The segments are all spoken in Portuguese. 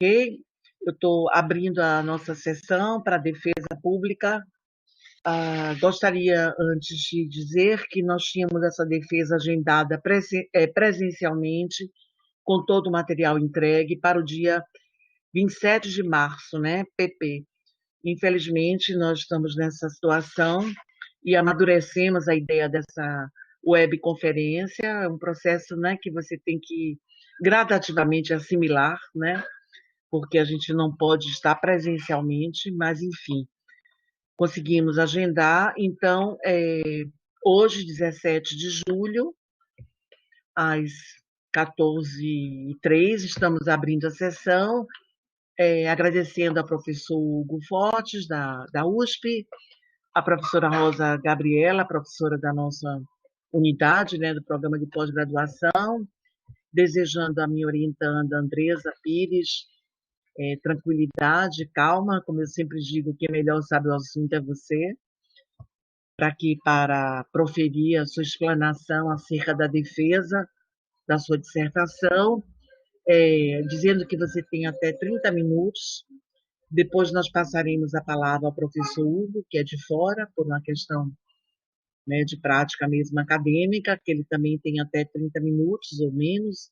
Ok? Eu estou abrindo a nossa sessão para a defesa pública. Gostaria, antes de dizer que nós tínhamos essa defesa agendada presencialmente, com todo o material entregue, para o dia 27 de março, né? PP. Infelizmente, nós estamos nessa situação e amadurecemos a ideia dessa webconferência. É um processo, né, que você tem que gradativamente assimilar, né? Porque a gente não pode estar presencialmente, mas enfim, conseguimos agendar. Então, hoje, 17 de julho, às 14h03, estamos abrindo a sessão, agradecendo ao professor Hugo Fortes, da USP, a professora Rosa Gabriela, professora da nossa unidade, né, do programa de pós-graduação, desejando a minha orientanda Andresa Pires, tranquilidade, calma, como eu sempre digo, quem melhor sabe o assunto é você, para proferir a sua explanação acerca da defesa da sua dissertação, dizendo que você tem até 30 minutos, depois nós passaremos a palavra ao professor Hugo, que é de fora, por uma questão, né, de prática mesmo acadêmica, que ele também tem até 30 minutos ou menos,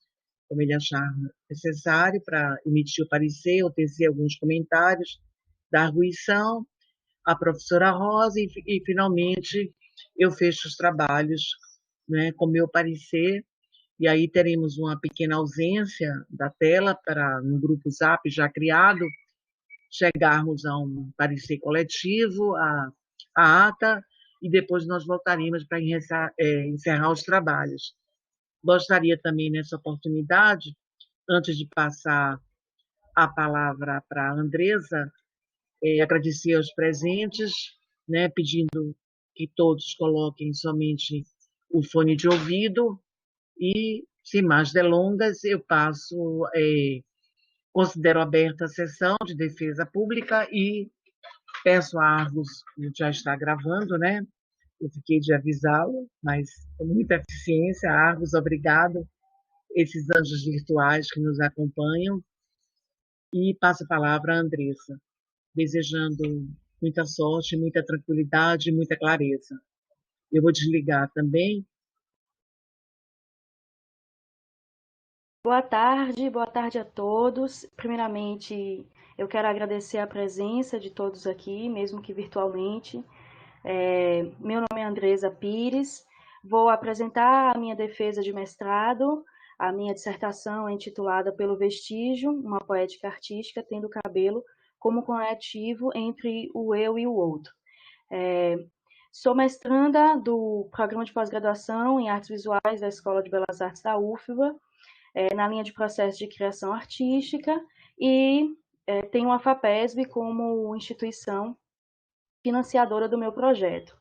como ele achar necessário, para emitir o parecer ou tecer alguns comentários da arguição, a professora Rosa, e finalmente eu fecho os trabalhos, né, com meu parecer, e aí teremos uma pequena ausência da tela para, no grupo Zap já criado, chegarmos a um parecer coletivo, a ata, e depois nós voltaremos para encerrar os trabalhos. Gostaria também, nessa oportunidade, antes de passar a palavra para a Andresa, agradecer aos presentes, né, pedindo que todos coloquem somente o fone de ouvido e, sem mais delongas, eu considero aberta a sessão de defesa pública e peço a Argos, que já está gravando, né? Eu fiquei de avisá-lo, mas com muita eficiência. Argos, obrigado, esses anjos virtuais que nos acompanham. E passo a palavra à Andressa, desejando muita sorte, muita tranquilidade, muita clareza. Eu vou desligar também. Boa tarde a todos. Primeiramente, eu quero agradecer a presença de todos aqui, mesmo que virtualmente. Meu nome é Andresa Pires, vou apresentar a minha defesa de mestrado. A minha dissertação é intitulada Pelo Vestígio, uma poética artística tendo cabelo como conectivo entre o eu e o outro. Sou mestranda do programa de pós-graduação em artes visuais da Escola de Belas Artes da UFBA, na linha de processo de criação artística, e tenho a FAPESB como instituição financiadora do meu projeto.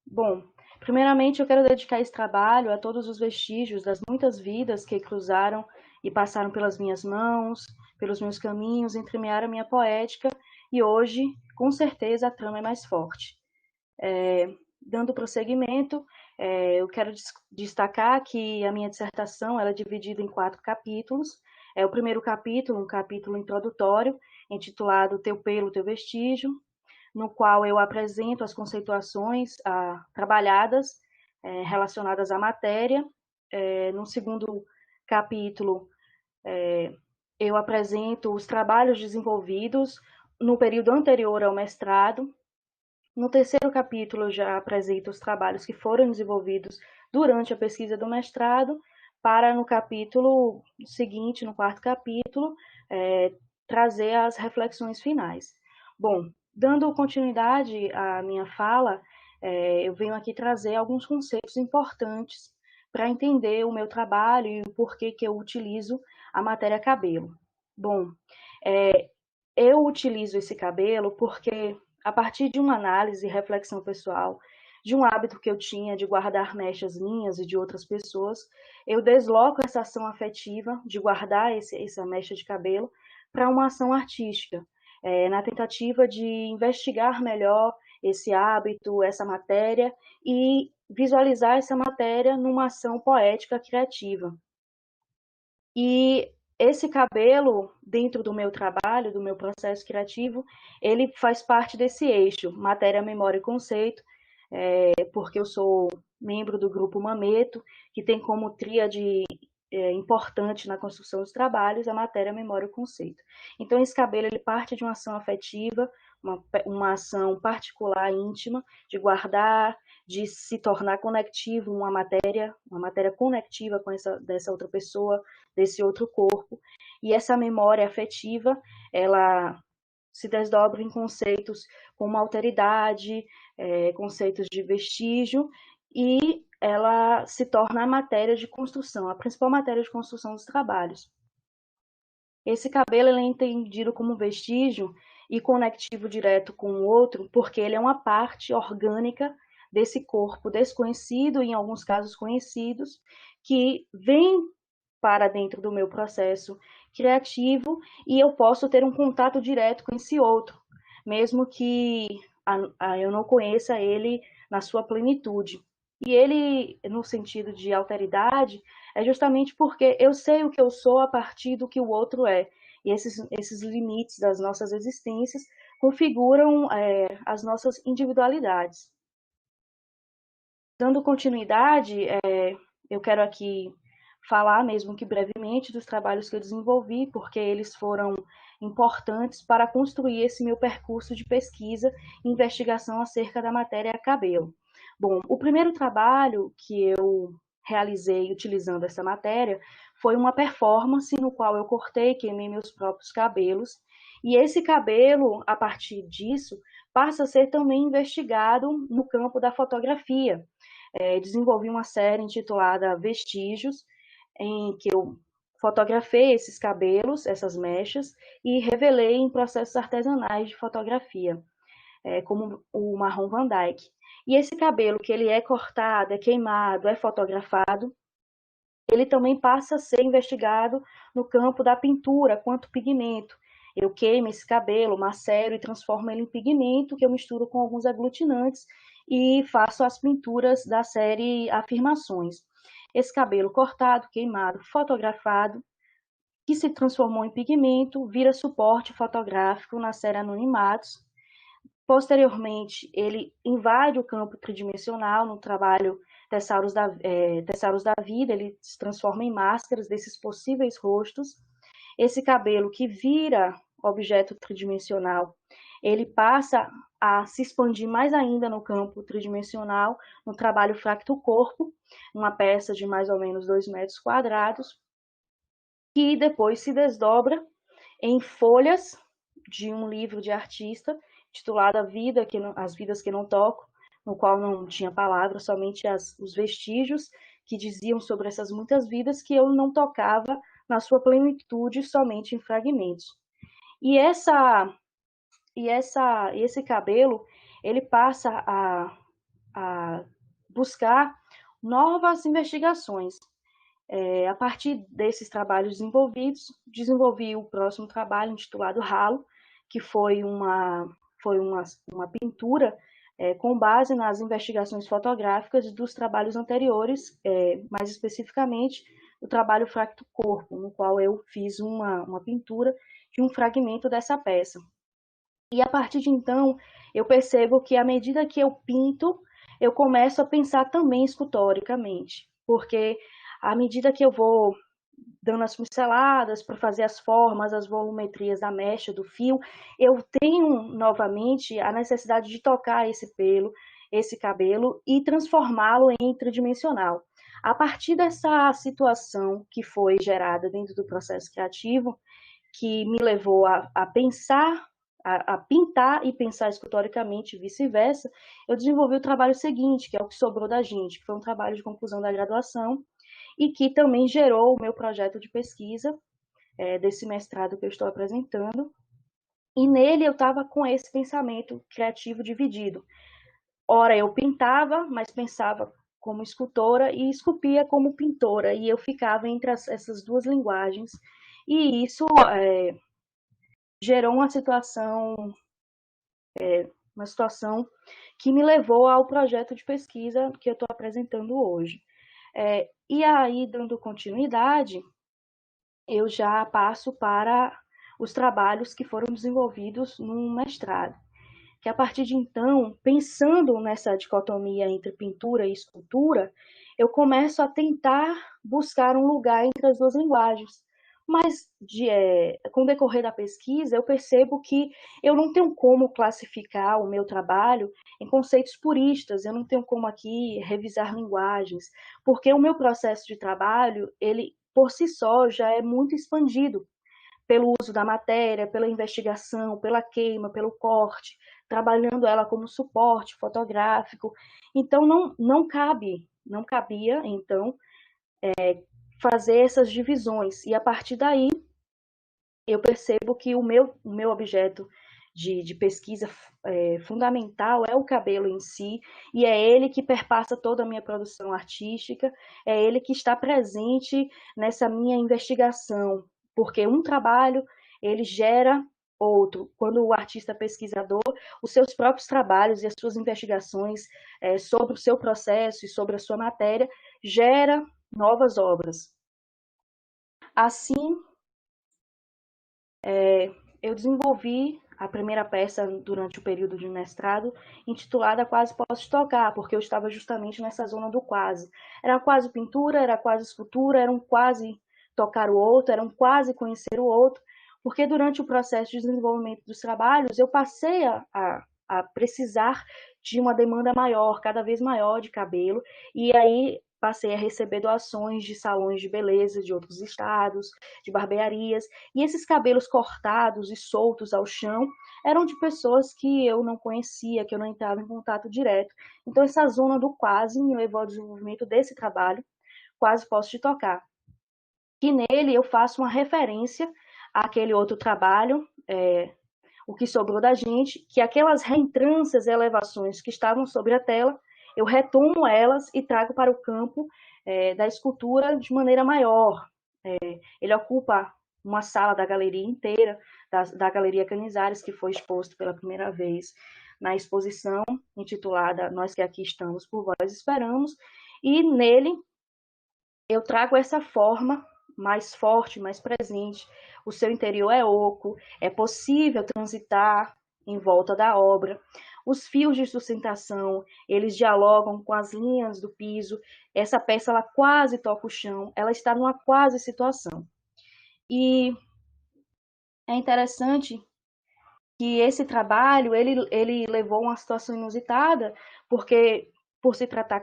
Bom, primeiramente eu quero dedicar esse trabalho a todos os vestígios das muitas vidas que cruzaram e passaram pelas minhas mãos, pelos meus caminhos, entremearam a minha poética, e hoje, com certeza, a trama é mais forte. Dando prosseguimento, eu quero destacar que a minha dissertação ela é dividida em 4 capítulos. O primeiro capítulo, um capítulo introdutório, intitulado Teu Pelo, Teu Vestígio, no qual eu apresento as conceituações trabalhadas relacionadas à matéria. No segundo capítulo, eu apresento os trabalhos desenvolvidos no período anterior ao mestrado. No terceiro capítulo, eu já apresento os trabalhos que foram desenvolvidos durante a pesquisa do mestrado, para no capítulo seguinte, no quarto capítulo, trazer as reflexões finais. Bom, dando continuidade à minha fala, eu venho aqui trazer alguns conceitos importantes para entender o meu trabalho e o porquê que eu utilizo a matéria cabelo. Bom, eu utilizo esse cabelo porque, a partir de uma análise e reflexão pessoal, de um hábito que eu tinha de guardar mechas minhas e de outras pessoas, eu desloco essa ação afetiva de guardar essa mecha de cabelo para uma ação artística, na tentativa de investigar melhor esse hábito, essa matéria, e visualizar essa matéria numa ação poética criativa. E esse cabelo, dentro do meu trabalho, do meu processo criativo, ele faz parte desse eixo, matéria, memória e conceito, porque eu sou membro do grupo Mameto, que tem como tríade importante na construção dos trabalhos a matéria, a memória e o conceito. Então, esse cabelo ele parte de uma ação afetiva, uma ação particular, íntima, de guardar, de se tornar conectivo, uma matéria conectiva com dessa outra pessoa, desse outro corpo. E essa memória afetiva, ela se desdobra em conceitos como alteridade, conceitos de vestígio, e ela se torna a matéria de construção, a principal matéria de construção dos trabalhos. Esse cabelo ele é entendido como vestígio e conectivo direto com o outro, porque ele é uma parte orgânica desse corpo desconhecido, em alguns casos conhecidos, que vem para dentro do meu processo criativo e eu posso ter um contato direto com esse outro, mesmo que eu não conheça ele na sua plenitude. E ele, no sentido de alteridade, é justamente porque eu sei o que eu sou a partir do que o outro é. E esses limites das nossas existências configuram as nossas individualidades. Dando continuidade, eu quero aqui falar, mesmo que brevemente, dos trabalhos que eu desenvolvi, porque eles foram importantes para construir esse meu percurso de pesquisa e investigação acerca da matéria cabelo. Bom, o primeiro trabalho que eu realizei utilizando essa matéria foi uma performance no qual eu cortei e queimei meus próprios cabelos, e esse cabelo, a partir disso, passa a ser também investigado no campo da fotografia. Desenvolvi uma série intitulada Vestígios, em que eu fotografei esses cabelos, essas mechas, e revelei em processos artesanais de fotografia, como o marrom Van Dyke. E esse cabelo que ele é cortado, é queimado, é fotografado, ele também passa a ser investigado no campo da pintura, quanto pigmento. Eu queimo esse cabelo, macero e transformo ele em pigmento, que eu misturo com alguns aglutinantes e faço as pinturas da série Afirmações. Esse cabelo cortado, queimado, fotografado, que se transformou em pigmento, vira suporte fotográfico na série Anonimatos. Posteriormente, ele invade o campo tridimensional no trabalho Tessauros da Vida, ele se transforma em máscaras desses possíveis rostos. Esse cabelo que vira objeto tridimensional, ele passa a se expandir mais ainda no campo tridimensional, no trabalho Fracto Corpo, uma peça de mais ou menos 2 metros quadrados, que depois se desdobra em folhas de um livro de artista, titulado As Vidas que Não Toco, no qual não tinha palavras, somente os vestígios que diziam sobre essas muitas vidas que eu não tocava na sua plenitude, somente em fragmentos. E esse cabelo, ele passa a buscar novas investigações. A partir desses trabalhos desenvolvidos, desenvolvi o próximo trabalho intitulado Halo, que foi uma pintura com base nas investigações fotográficas dos trabalhos anteriores, mais especificamente o trabalho Fracto Corpo, no qual eu fiz uma pintura de um fragmento dessa peça. E a partir de então, eu percebo que à medida que eu pinto, eu começo a pensar também escultoricamente, porque à medida que eu vou dando as pinceladas para fazer as formas, as volumetrias da mecha, do fio, eu tenho novamente a necessidade de tocar esse pelo, esse cabelo e transformá-lo em tridimensional. A partir dessa situação que foi gerada dentro do processo criativo, que me levou a pensar, a pintar e pensar escultoricamente e vice-versa, eu desenvolvi o trabalho seguinte, que é o que sobrou da gente, que foi um trabalho de conclusão da graduação, e que também gerou o meu projeto de pesquisa desse mestrado que eu estou apresentando. E nele eu estava com esse pensamento criativo dividido. Ora, eu pintava, mas pensava como escultora e esculpia como pintora, e eu ficava entre essas duas linguagens. E isso gerou uma situação que me levou ao projeto de pesquisa que eu estou apresentando hoje. E aí, dando continuidade, eu já passo para os trabalhos que foram desenvolvidos no mestrado. Que a partir de então, pensando nessa dicotomia entre pintura e escultura, eu começo a tentar buscar um lugar entre as duas linguagens. Mas, com o decorrer da pesquisa, eu percebo que eu não tenho como classificar o meu trabalho em conceitos puristas, eu não tenho como aqui revisar linguagens, porque o meu processo de trabalho, ele por si só já é muito expandido pelo uso da matéria, pela investigação, pela queima, pelo corte, trabalhando ela como suporte fotográfico. Então, não cabia, então, fazer essas divisões. E a partir daí, eu percebo que o meu objeto de pesquisa fundamental é o cabelo em si, e é ele que perpassa toda a minha produção artística, é ele que está presente nessa minha investigação, porque um trabalho, ele gera outro. Quando o artista pesquisador, os seus próprios trabalhos e as suas investigações sobre o seu processo e sobre a sua matéria, gera novas obras. Assim, eu desenvolvi a primeira peça durante o período de mestrado, intitulada Quase Posso Tocar, porque eu estava justamente nessa zona do quase. Era quase pintura, era quase escultura, era um quase tocar o outro, era um quase conhecer o outro, porque durante o processo de desenvolvimento dos trabalhos, eu passei a precisar de uma demanda maior, cada vez maior de cabelo, e aí passei a receber doações de salões de beleza de outros estados, de barbearias, e esses cabelos cortados e soltos ao chão eram de pessoas que eu não conhecia, que eu não entrava em contato direto. Então, essa zona do quase me levou ao desenvolvimento desse trabalho, Quase Posso Te Tocar. E nele eu faço uma referência àquele outro trabalho, O que Sobrou da Gente, que aquelas reentrâncias e elevações que estavam sobre a tela, eu retomo elas e trago para o campo da escultura de maneira maior. Ele ocupa uma sala da galeria inteira, da Galeria Canizares, que foi exposto pela primeira vez na exposição intitulada Nós que Aqui Estamos, por Vós Esperamos, e nele eu trago essa forma mais forte, mais presente. O seu interior é oco, é possível transitar em volta da obra. Os fios de sustentação, eles dialogam com as linhas do piso. Essa peça, ela quase toca o chão, ela está numa quase situação. E é interessante que esse trabalho, ele levou a uma situação inusitada, porque por se tratar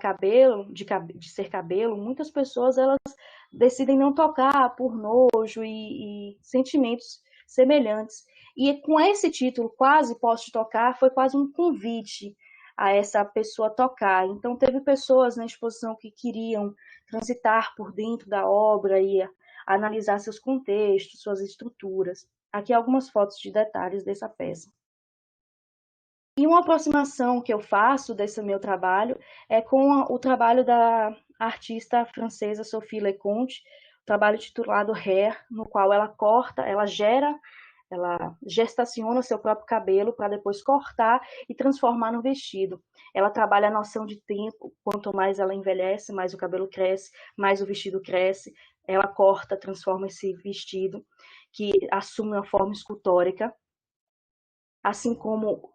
de ser cabelo, muitas pessoas elas decidem não tocar por nojo e sentimentos semelhantes. E com esse título, Quase Posso Tocar, foi quase um convite a essa pessoa tocar. Então teve pessoas na exposição que queriam transitar por dentro da obra e analisar seus contextos, suas estruturas. Aqui algumas fotos de detalhes dessa peça. E uma aproximação que eu faço desse meu trabalho é com o trabalho da artista francesa Sophie Leconte, trabalho titulado Hair, no qual ela corta, ela gestaciona seu próprio cabelo para depois cortar e transformar no vestido. Ela trabalha a noção de tempo, quanto mais ela envelhece, mais o cabelo cresce, mais o vestido cresce. Ela corta, transforma esse vestido, que assume uma forma escultórica, assim como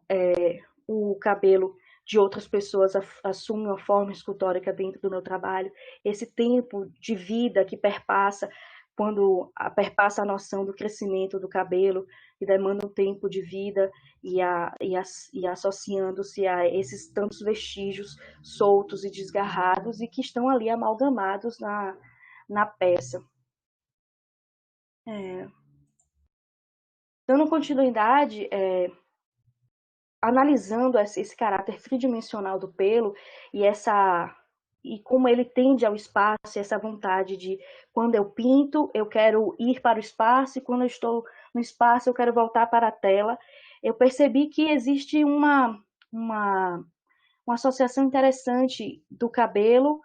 o cabelo de outras pessoas assume uma forma escultórica dentro do meu trabalho. Esse tempo de vida que perpassa, quando perpassa a noção do crescimento do cabelo, que demanda um tempo de vida e associando-se a esses tantos vestígios soltos e desgarrados e que estão ali amalgamados na peça. Dando continuidade, analisando esse caráter tridimensional do pelo e como ele tende ao espaço, essa vontade de quando eu pinto, eu quero ir para o espaço, e quando eu estou no espaço, eu quero voltar para a tela. Eu percebi que existe uma associação interessante do cabelo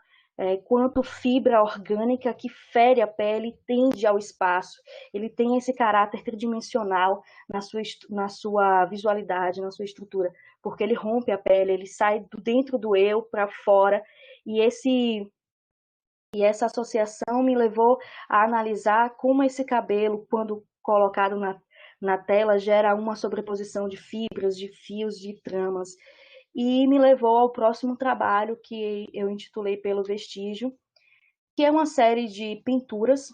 quanto fibra orgânica que fere a pele e tende ao espaço. Ele tem esse caráter tridimensional na sua visualidade, na sua estrutura, porque ele rompe a pele, ele sai do dentro do eu para fora, e E essa associação me levou a analisar como esse cabelo, quando colocado na tela, gera uma sobreposição de fibras, de fios, de tramas. E me levou ao próximo trabalho que eu intitulei Pelo Vestígio, que é uma série de pinturas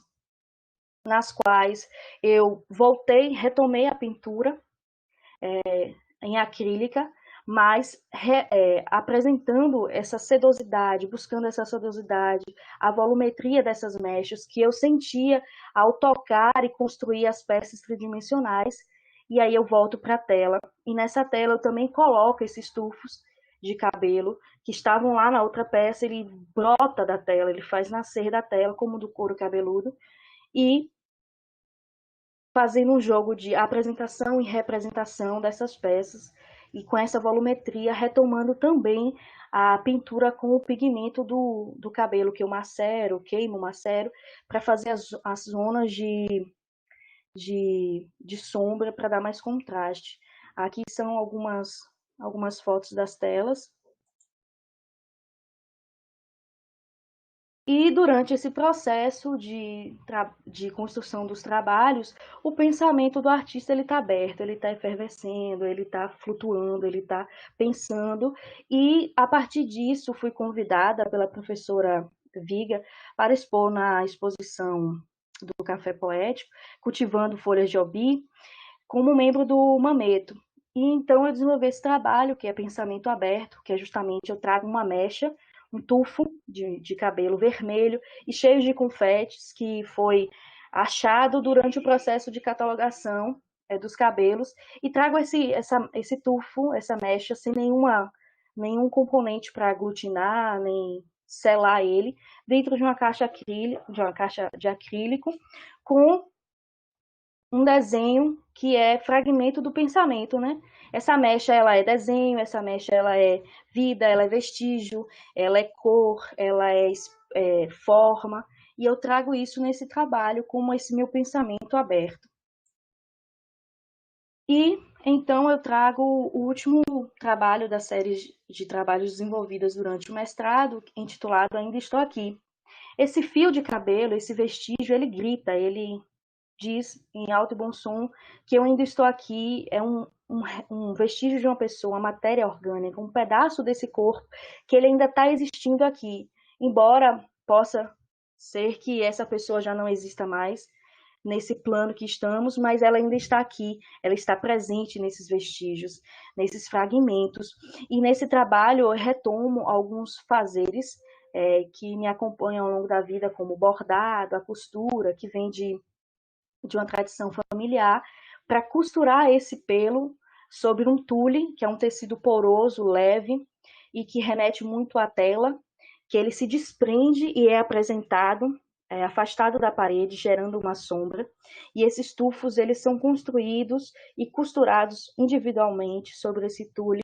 nas quais eu retomei a pintura em acrílica, mas apresentando essa sedosidade, buscando essa sedosidade, a volumetria dessas mechas que eu sentia ao tocar e construir as peças tridimensionais. E aí eu volto para a tela, e nessa tela eu também coloco esses tufos de cabelo que estavam lá na outra peça, ele brota da tela, ele faz nascer da tela, como do couro cabeludo, e fazendo um jogo de apresentação e representação dessas peças, e com essa volumetria, retomando também a pintura com o pigmento do cabelo, que eu macero, queimo, macero, para fazer as zonas de sombra, para dar mais contraste. Aqui são algumas fotos das telas. E durante esse processo de construção dos trabalhos, o pensamento do artista está aberto, ele está efervescendo, ele está flutuando, ele está pensando. E, a partir disso, fui convidada pela professora Viga para expor na exposição do Café Poético, Cultivando Folhas de Obi, como membro do Mameto. E então eu desenvolvi esse trabalho, que é pensamento aberto, que é justamente eu trago uma mecha, um tufo de cabelo vermelho e cheio de confetes, que foi achado durante o processo de catalogação dos cabelos, e trago esse tufo, essa mecha, sem nenhum componente para aglutinar, nem selar ele, dentro de uma caixa de acrílico, com um desenho que é fragmento do pensamento, né? Essa mecha, ela é desenho, essa mecha, ela é vida, ela é vestígio, ela é cor, ela é forma, e eu trago isso nesse trabalho como esse meu pensamento aberto. E então eu trago o último trabalho da série de trabalhos desenvolvidas durante o mestrado, intitulado Ainda Estou Aqui. Esse fio de cabelo, esse vestígio, ele grita, ele diz em alto e bom som que eu ainda estou aqui, é um vestígio de uma pessoa, uma matéria orgânica, um pedaço desse corpo que ele ainda está existindo aqui, embora possa ser que essa pessoa já não exista mais nesse plano que estamos, mas ela ainda está aqui, ela está presente nesses vestígios, nesses fragmentos, e nesse trabalho eu retomo alguns fazeres que me acompanham ao longo da vida, como o bordado, a costura, que vem de uma tradição familiar, para costurar esse pelo sobre um tule, que é um tecido poroso, leve, e que remete muito à tela, que ele se desprende e é apresentado afastado da parede, gerando uma sombra. E esses tufos, eles são construídos e costurados individualmente sobre esse tule.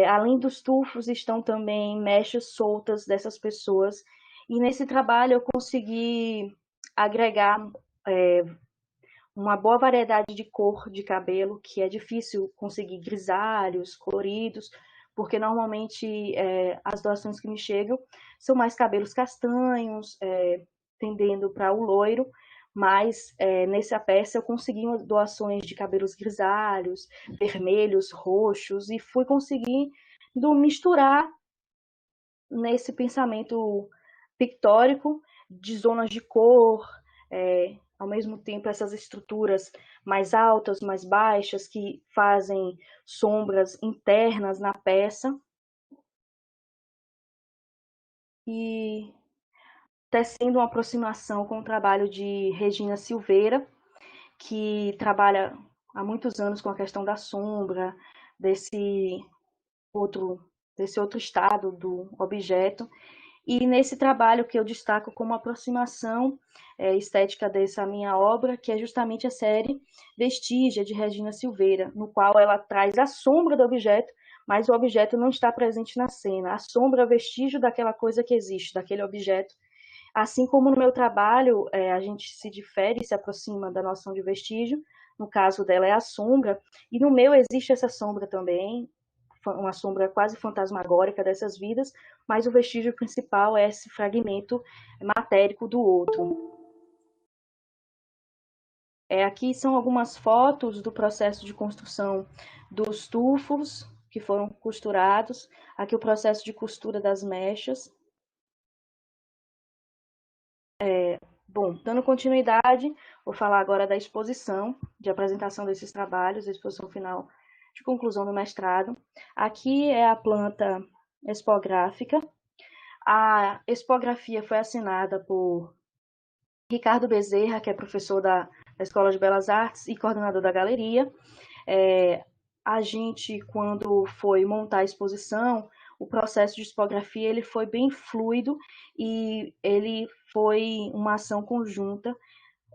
Além dos tufos, estão também mechas soltas dessas pessoas. E nesse trabalho eu consegui agregar uma boa variedade de cor de cabelo, que é difícil conseguir grisalhos, coloridos, porque normalmente as doações que me chegam são mais cabelos castanhos, tendendo para o loiro, mas nessa peça eu consegui doações de cabelos grisalhos, vermelhos, roxos, e fui conseguindo misturar nesse pensamento pictórico de zonas de cor, ao mesmo tempo essas estruturas mais altas, mais baixas, que fazem sombras internas na peça. E tecendo uma aproximação com o trabalho de Regina Silveira, que trabalha há muitos anos com a questão da sombra, desse outro, desse outro estado do objeto. E nesse trabalho que eu destaco como aproximação estética dessa minha obra, que é justamente a série Vestígia, de Regina Silveira, no qual ela traz a sombra do objeto, mas o objeto não está presente na cena. A sombra é o vestígio daquela coisa que existe, daquele objeto. Assim como no meu trabalho, a gente se difere, se aproxima da noção de vestígio, no caso dela é a sombra, e no meu existe essa sombra também, uma sombra quase fantasmagórica dessas vidas, mas o vestígio principal é esse fragmento matérico do outro. Aqui são algumas fotos do processo de construção dos tufos que foram costurados. Aqui o processo de costura das mechas. Bom, dando continuidade, vou falar agora da exposição, de apresentação desses trabalhos, a exposição final de conclusão do mestrado. Aqui é a planta expográfica. A expografia foi assinada por Ricardo Bezerra, que é professor da Escola de Belas Artes e coordenador da galeria. A gente, quando foi montar a exposição, o processo de expografia ele foi bem fluido e ele foi uma ação conjunta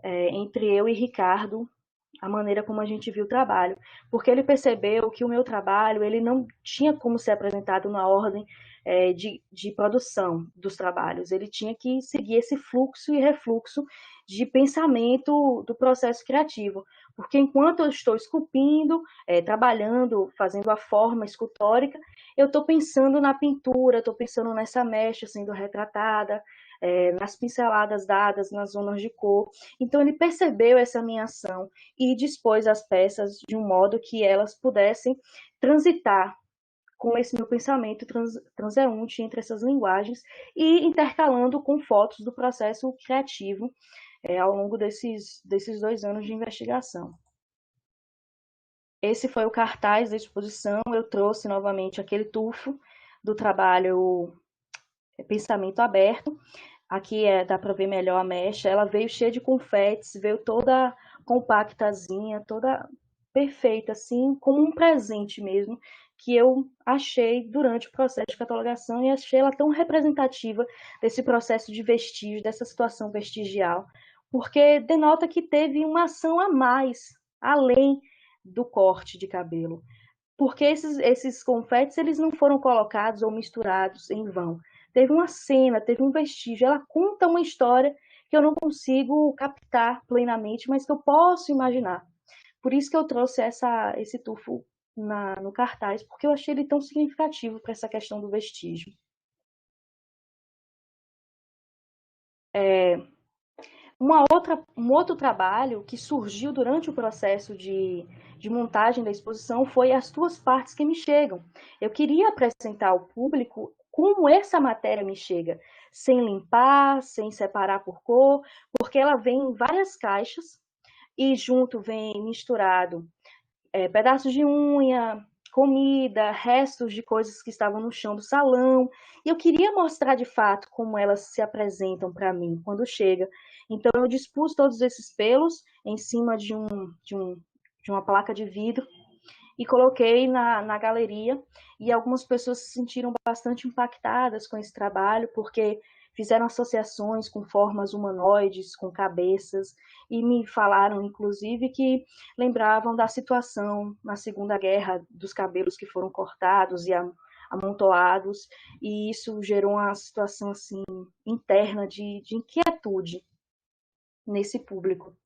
entre eu e Ricardo, a maneira como a gente viu o trabalho, porque ele percebeu que o meu trabalho ele não tinha como ser apresentado na ordem de produção dos trabalhos, ele tinha que seguir esse fluxo e refluxo de pensamento do processo criativo, porque enquanto eu estou esculpindo, trabalhando, fazendo a forma escultórica, eu estou pensando na pintura, estou pensando nessa mecha sendo retratada, nas pinceladas dadas, nas zonas de cor. Então ele percebeu essa minha ação e dispôs as peças de um modo que elas pudessem transitar com esse meu pensamento transeunte entre essas linguagens e intercalando com fotos do processo criativo ao longo desses 2 anos de investigação. Esse foi o cartaz da exposição. Eu trouxe novamente aquele tufo do trabalho Pensamento Aberto. Aqui dá para ver melhor a mecha. Ela veio cheia de confetes, veio toda compactazinha, toda perfeita, assim, como um presente mesmo, que eu achei durante o processo de catalogação e achei ela tão representativa desse processo de vestígio, dessa situação vestigial, porque denota que teve uma ação a mais, além do corte de cabelo. Porque esses confetes eles não foram colocados ou misturados em vão. Teve uma cena, teve um vestígio. Ela conta uma história que eu não consigo captar plenamente, mas que eu posso imaginar. Por isso que eu trouxe esse tufo no cartaz, porque eu achei ele tão significativo para essa questão do vestígio. Um outro trabalho que surgiu durante o processo de montagem da exposição foi As Tuas Partes que Me Chegam. Eu queria apresentar ao público como essa matéria me chega, sem limpar, sem separar por cor, porque ela vem em várias caixas e junto vem misturado pedaços de unha, comida, restos de coisas que estavam no chão do salão. E eu queria mostrar de fato como elas se apresentam para mim quando chega. Então eu dispus todos esses pelos em cima de uma placa de vidro e coloquei na galeria. E algumas pessoas se sentiram bastante impactadas com esse trabalho, porque fizeram associações com formas humanoides, com cabeças, e me falaram, inclusive, que lembravam da situação na Segunda Guerra, dos cabelos que foram cortados e amontoados, e isso gerou uma situação assim interna de inquietude nesse público.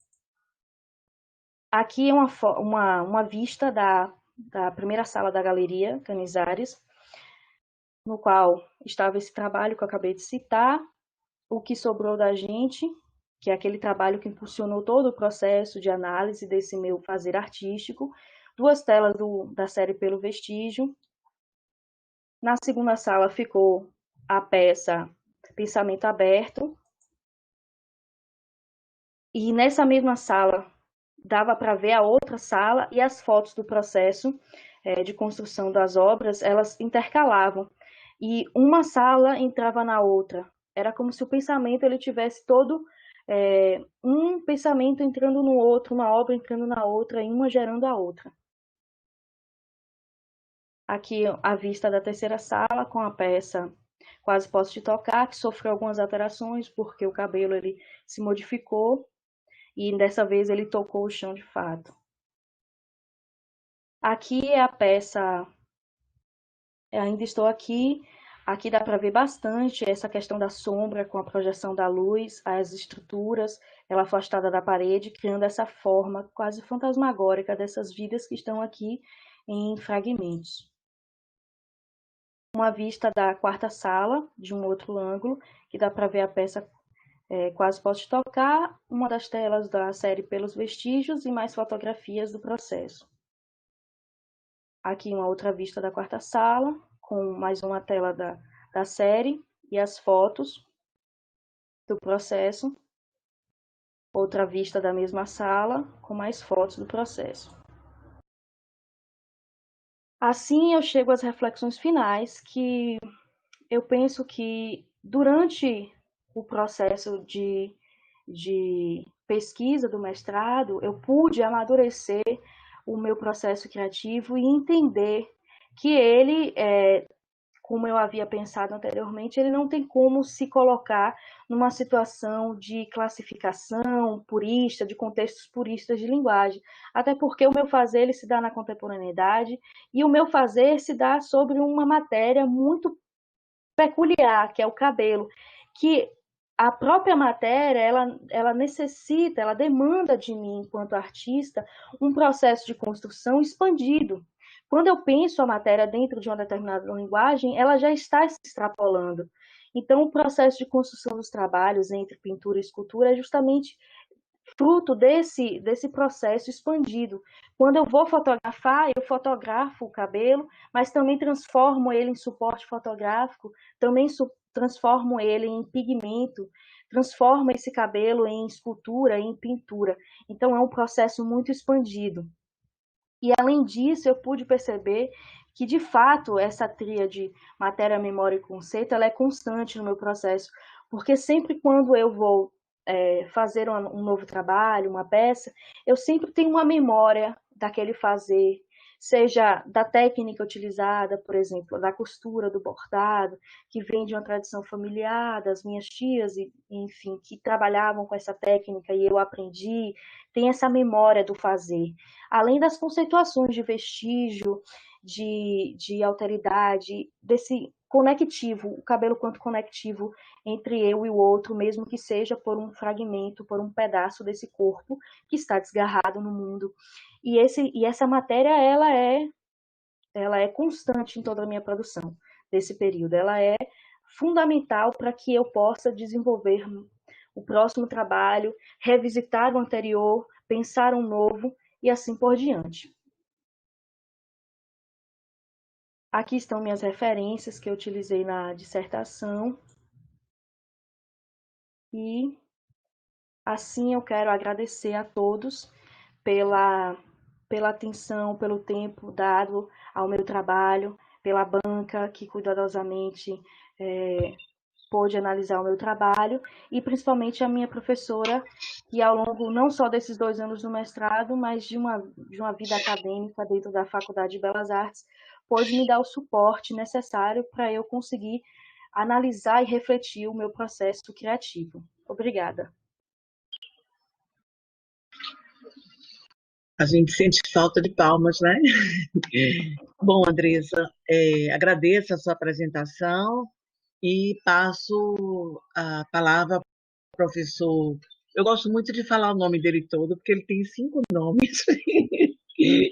Aqui é uma vista da primeira sala da Galeria Canizares, no qual estava esse trabalho que eu acabei de citar, O que Sobrou da Gente, que é aquele trabalho que impulsionou todo o processo de análise desse meu fazer artístico, 2 telas da série Pelo Vestígio. Na segunda sala ficou a peça Pensamento Aberto, e nessa mesma sala dava para ver a outra sala e as fotos do processo de construção das obras, elas intercalavam. E uma sala entrava na outra. Era como se o pensamento ele tivesse todo um pensamento entrando no outro, uma obra entrando na outra e uma gerando a outra. Aqui a vista da terceira sala com a peça Quase Posso Te Tocar, que sofreu algumas alterações porque o cabelo ele se modificou e dessa vez ele tocou o chão de fato. Aqui é a peça Ainda Estou Aqui. Aqui dá para ver bastante essa questão da sombra com a projeção da luz, as estruturas, ela afastada da parede, criando essa forma quase fantasmagórica dessas vidas que estão aqui em fragmentos. uma vista da quarta sala, de um outro ângulo, que dá para ver a peça quase pode tocar, uma das telas da série Pelos Vestígios e mais fotografias do processo. Aqui uma outra vista da quarta sala, com mais uma tela da série e as fotos do processo. Outra vista da mesma sala, com mais fotos do processo. Assim eu chego às reflexões finais, que eu penso que durante o processo de pesquisa do mestrado, eu pude amadurecer o meu processo criativo e entender que ele, como eu havia pensado anteriormente, ele não tem como se colocar numa situação de classificação purista, de contextos puristas de linguagem, até porque o meu fazer ele se dá na contemporaneidade e o meu fazer se dá sobre uma matéria muito peculiar, que é o cabelo, que a própria matéria, ela necessita, ela demanda de mim, enquanto artista, um processo de construção expandido. Quando eu penso a matéria dentro de uma determinada linguagem, ela já está se extrapolando. Então, o processo de construção dos trabalhos entre pintura e escultura é justamente fruto desse processo expandido. Quando eu vou fotografar, eu fotografo o cabelo, mas também transformo ele em suporte fotográfico, também transformo ele em pigmento, transformo esse cabelo em escultura, em pintura. Então é um processo muito expandido. E além disso, eu pude perceber que, de fato, essa tríade matéria, memória e conceito, ela é constante no meu processo, porque sempre quando eu vou fazer um novo trabalho, uma peça, eu sempre tenho uma memória daquele fazer, seja da técnica utilizada, por exemplo, da costura, do bordado, que vem de uma tradição familiar, das minhas tias, e, enfim, que trabalhavam com essa técnica e eu aprendi, tem essa memória do fazer. Além das conceituações de vestígio, de alteridade, desse conectivo, o cabelo quanto conectivo entre eu e o outro, mesmo que seja por um fragmento, por um pedaço desse corpo que está desgarrado no mundo. E essa matéria, ela é constante em toda a minha produção desse período. Ela é fundamental para que eu possa desenvolver o próximo trabalho, revisitar o anterior, pensar um novo e assim por diante. Aqui estão minhas referências que eu utilizei na dissertação. E assim eu quero agradecer a todos pela atenção, pelo tempo dado ao meu trabalho, pela banca que cuidadosamente pôde analisar o meu trabalho, e principalmente a minha professora, que ao longo não só desses 2 anos do mestrado, mas de uma vida acadêmica dentro da Faculdade de Belas Artes, pôde me dar o suporte necessário para eu conseguir analisar e refletir o meu processo criativo. Obrigada. A gente sente falta de palmas, né? Bom, Andressa, agradeço a sua apresentação e passo a palavra ao professor. Eu gosto muito de falar o nome dele todo, porque ele tem 5 nomes.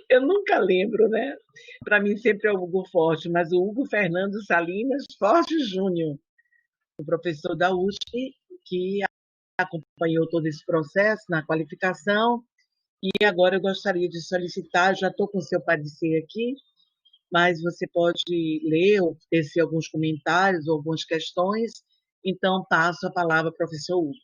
Eu nunca lembro, né? Para mim sempre é o Hugo Forte, mas o Hugo Fernando Salinas Forte Júnior, o professor da USP, que acompanhou todo esse processo na qualificação. E agora eu gostaria de solicitar, já estou com o seu parecer aqui, mas você pode ler ou tecer alguns comentários ou algumas questões. Então, passo a palavra ao professor Hugo.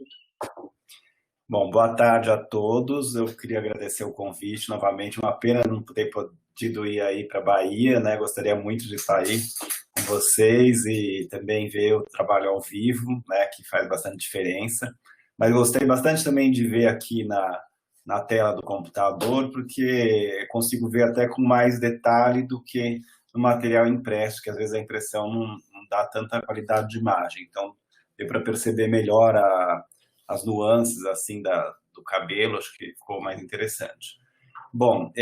Bom, boa tarde a todos. Eu queria agradecer o convite novamente. Uma pena não ter podido ir aí para a Bahia, né? Gostaria muito de estar aí com vocês e também ver o trabalho ao vivo, né? Que faz bastante diferença. Mas gostei bastante também de ver aqui na tela do computador, porque consigo ver até com mais detalhe do que no material impresso, que às vezes a impressão não dá tanta qualidade de imagem. Então, deu para perceber melhor as nuances assim do cabelo, acho que ficou mais interessante. Bom,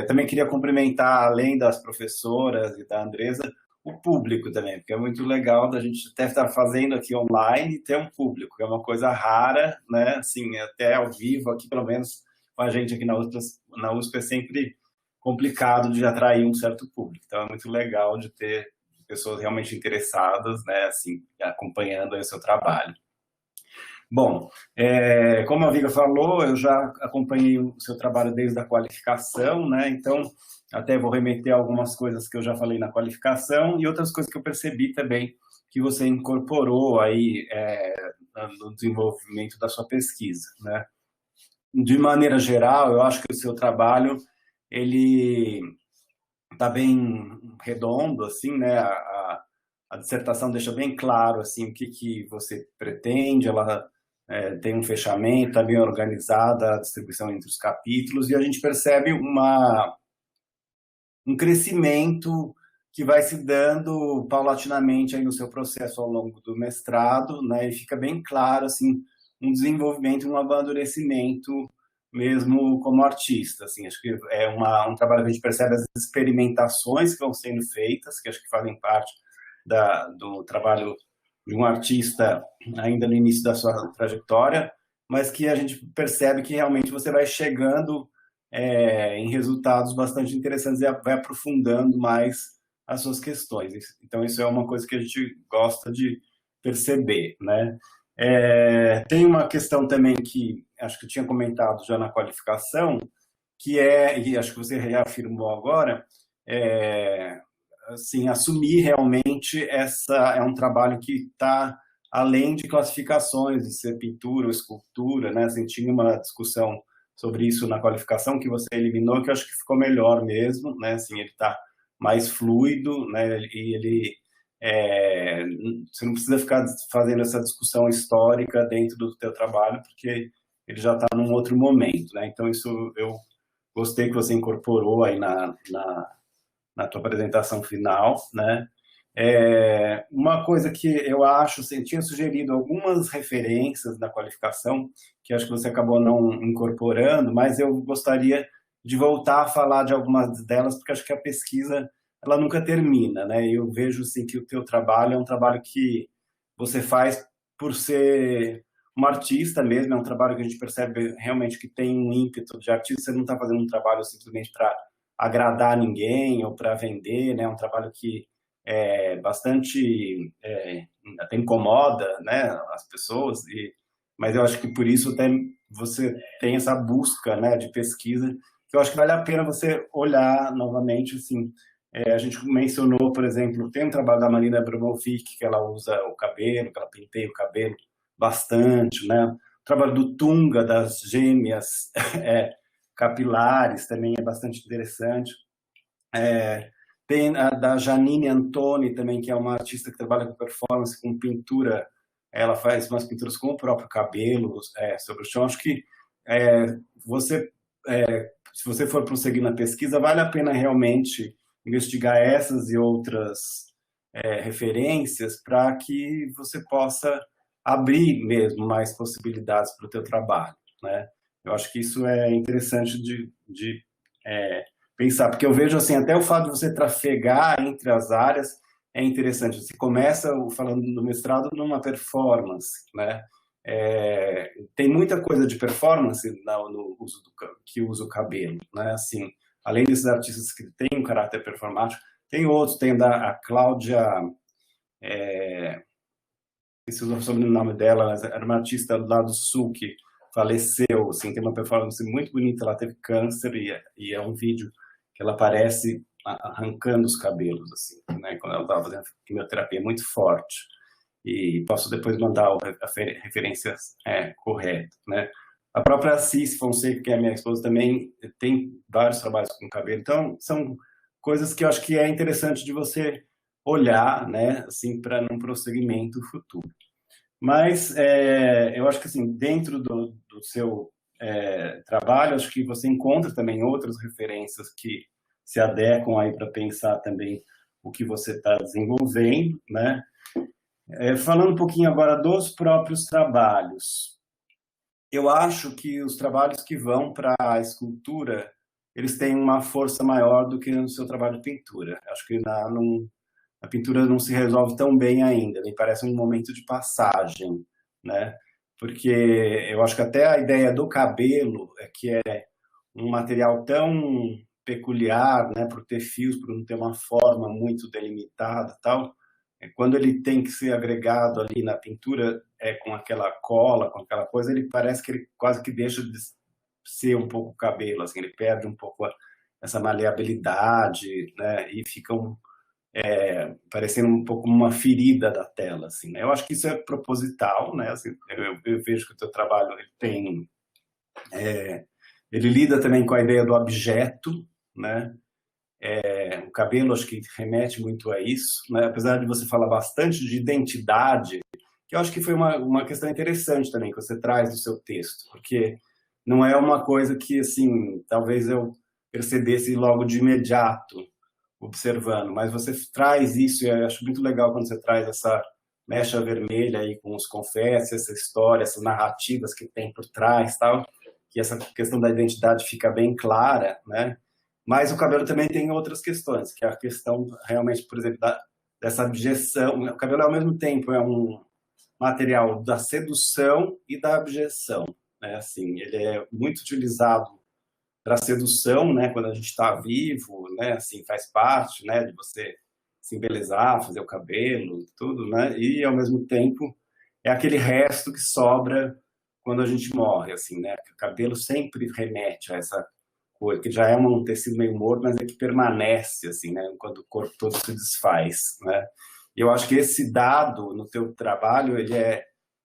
também queria cumprimentar, além das professoras e da Andresa, o público também, porque é muito legal da gente até estar fazendo aqui online e ter um público, que é uma coisa rara, né? Assim, até ao vivo aqui, pelo menos com a gente aqui na USP é sempre complicado de atrair um certo público. Então é muito legal de ter pessoas realmente interessadas, né, assim, acompanhando aí o seu trabalho. Bom, como a Viga falou, eu já acompanhei o seu trabalho desde a qualificação, né? Então, até vou remeter a algumas coisas que eu já falei na qualificação e outras coisas que eu percebi também que você incorporou aí no desenvolvimento da sua pesquisa, né? De maneira geral, eu acho que o seu trabalho, ele está bem redondo, assim, né? A dissertação deixa bem claro, assim, o que você pretende, ela tem um fechamento, está bem organizada a distribuição entre os capítulos, e a gente percebe um crescimento que vai se dando paulatinamente aí no seu processo ao longo do mestrado, né? E fica bem claro, assim, um desenvolvimento, um amadurecimento mesmo como artista, assim. Acho que é um trabalho que a gente percebe as experimentações que vão sendo feitas, que acho que fazem parte do trabalho de um artista ainda no início da sua trajetória, mas que a gente percebe que realmente você vai chegando em resultados bastante interessantes e vai aprofundando mais as suas questões. Então, isso é uma coisa que a gente gosta de perceber, né? Tem uma questão também que acho que eu tinha comentado já na qualificação, que e acho que você reafirmou agora, assim, assumir realmente é um trabalho que está além de classificações, de ser pintura ou escultura, né? Assim, tinha uma discussão sobre isso na qualificação que você eliminou, que eu acho que ficou melhor mesmo, né? Assim, ele está mais fluido, né? E você não precisa ficar fazendo essa discussão histórica dentro do teu trabalho, porque ele já está num outro momento, né? Então, isso eu gostei que você incorporou aí na tua apresentação final, né? Uma coisa que eu acho, assim, tinha sugerido algumas referências da qualificação, que acho que você acabou não incorporando, mas eu gostaria de voltar a falar de algumas delas, porque acho que a pesquisa, ela nunca termina, né? Eu vejo, assim, que o teu trabalho é um trabalho que você faz por ser um artista mesmo, é um trabalho que a gente percebe realmente que tem um ímpeto de artista, você não está fazendo um trabalho simplesmente para agradar ninguém ou para vender, né? É um trabalho que bastante até incomoda, né, as pessoas, mas eu acho que por isso você tem essa busca, né, de pesquisa, que eu acho que vale a pena você olhar novamente, assim. A gente mencionou, por exemplo, tem um trabalho da Marina Abramovic, que ela usa o cabelo, que ela penteia o cabelo bastante, né? O trabalho do Tunga, das gêmeas capilares, também é bastante interessante. Tem a da Janine Antoni também, que é uma artista que trabalha com performance, com pintura. Ela faz umas pinturas com o próprio cabelo sobre o chão. Acho que se você for prosseguir na pesquisa, vale a pena realmente investigar essas e outras referências para que você possa abrir mesmo mais possibilidades para o teu trabalho, né? Eu acho que isso é interessante de pensar, porque eu vejo, assim, até o fato de você trafegar entre as áreas é interessante. Você começa falando do mestrado numa performance, né? Tem muita coisa de performance no uso que usa o cabelo, né? Assim, além desses artistas que têm um caráter performático, tem outros, tem a Cláudia, esqueci o sobrenome dela, mas era uma artista lá do Sul que faleceu, assim, tem uma performance muito bonita, ela teve câncer e é um vídeo que ela aparece arrancando os cabelos, assim, né, quando ela estava fazendo quimioterapia muito forte. E posso depois mandar a referência correta, né? A própria Cis Fonseca, que é a minha esposa, também tem vários trabalhos com cabelo. Então, são coisas que eu acho que é interessante de você olhar, né, assim, para um prosseguimento futuro. Mas eu acho que, assim, dentro do seu trabalho, acho que você encontra também outras referências que se adequam aí para pensar também o que você está desenvolvendo, né? Falando um pouquinho agora dos próprios trabalhos, eu acho que os trabalhos que vão para a escultura, eles têm uma força maior do que no seu trabalho de pintura. Acho que a pintura não se resolve tão bem ainda, me parece um momento de passagem, né? Porque eu acho que até a ideia do cabelo, que é um material tão peculiar, né, por ter fios, por não ter uma forma muito delimitada e tal, quando ele tem que ser agregado ali na pintura, com aquela cola, com aquela coisa, ele parece que ele quase que deixa de ser um pouco cabelo, assim, ele perde um pouco essa maleabilidade, né, e fica parecendo um pouco uma ferida da tela, assim, né? Eu acho que isso é proposital, né? Assim, eu vejo que o teu trabalho ele lida também com a ideia do objeto, né? O cabelo acho que remete muito a isso, né? Apesar de você falar bastante de identidade, que eu acho que foi uma questão interessante também que você traz no seu texto, porque não é uma coisa que, assim, talvez eu percebesse logo de imediato observando, mas você traz isso, e eu acho muito legal quando você traz essa mecha vermelha aí com os confetes, essa história, essas narrativas que tem por trás, tal, que essa questão da identidade fica bem clara, né? Mas o cabelo também tem outras questões, que é a questão realmente, por exemplo, dessa abjeção. O cabelo ao mesmo tempo é um material da sedução e da abjeção, né? Assim, ele é muito utilizado para sedução, né, quando a gente está vivo, né, assim, faz parte, né, de você se embelezar, fazer o cabelo, tudo, né, e ao mesmo tempo é aquele resto que sobra quando a gente morre, assim, né, o cabelo sempre remete a essa coisa, que já é um tecido meio morto, mas é que permanece, assim, né, quando o corpo todo se desfaz, né. E eu acho que esse dado no teu trabalho, ele é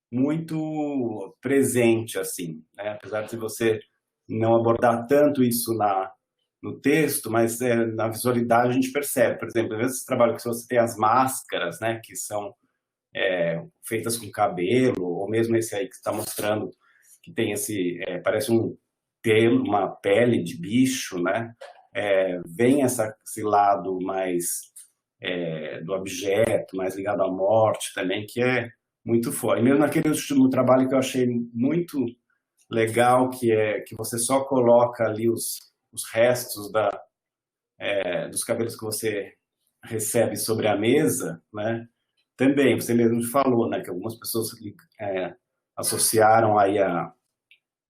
muito presente, assim, né, apesar de você não abordar tanto isso no texto, mas na visualidade a gente percebe. Por exemplo, às vezes esse trabalho que você tem as máscaras, né, que são feitas com cabelo, ou mesmo esse aí que está mostrando que tem parece um pelo, uma pele de bicho, né, vem esse lado mais do objeto, mais ligado à morte também, que é muito forte. E mesmo naquele último trabalho que eu achei muito legal, que você só coloca ali os restos dos cabelos que você recebe sobre a mesa, né? Também, você mesmo falou, né, que algumas pessoas associaram aí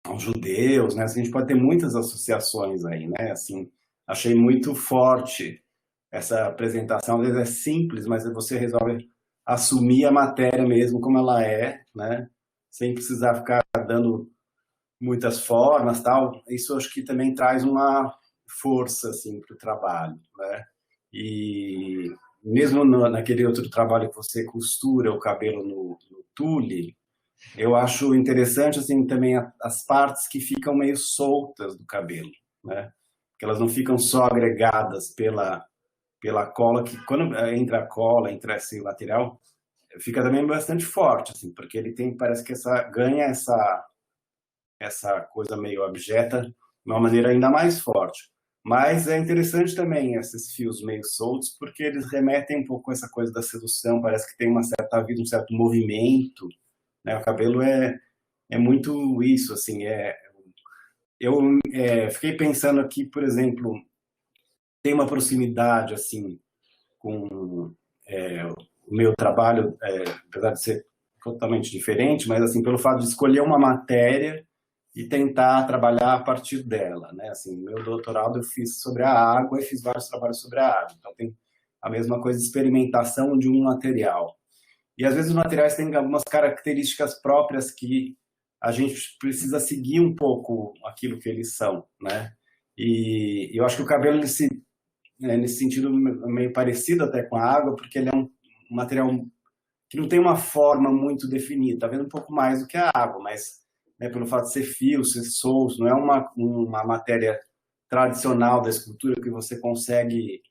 aos judeus, né? Assim, a gente pode ter muitas associações aí, né? Assim, achei muito forte essa apresentação. Às vezes é simples, mas você resolve assumir a matéria mesmo como ela é, né? Sem precisar ficar dando muitas formas, tal. Isso acho que também traz uma força assim para o trabalho, né? E mesmo naquele outro trabalho que você costura o cabelo no tule, eu acho interessante assim também as partes que ficam meio soltas do cabelo, né? Que elas não ficam só agregadas pela cola, que quando entra a cola, entra esse material, fica também bastante forte, assim, porque ele parece que ganha essa coisa meio abjeta de uma maneira ainda mais forte. Mas é interessante também esses fios meio soltos, porque eles remetem um pouco a essa coisa da sedução, parece que tem uma certa vida, um certo movimento, né? O cabelo é muito isso, assim, eu fiquei pensando aqui, por exemplo, tem uma proximidade, assim, com o meu trabalho, apesar de ser totalmente diferente, mas, assim, pelo fato de escolher uma matéria e tentar trabalhar a partir dela, né? Assim, meu doutorado eu fiz sobre a água e fiz vários trabalhos sobre a água. Então tem a mesma coisa de experimentação de um material. E às vezes os materiais têm algumas características próprias que a gente precisa seguir um pouco aquilo que eles são, né? E eu acho que o cabelo nesse sentido meio parecido até com a água, porque ele é um material que não tem uma forma muito definida, talvez um pouco mais do que a água, mas pelo fato de ser fio, ser solto, não é uma matéria tradicional da escultura que você consegue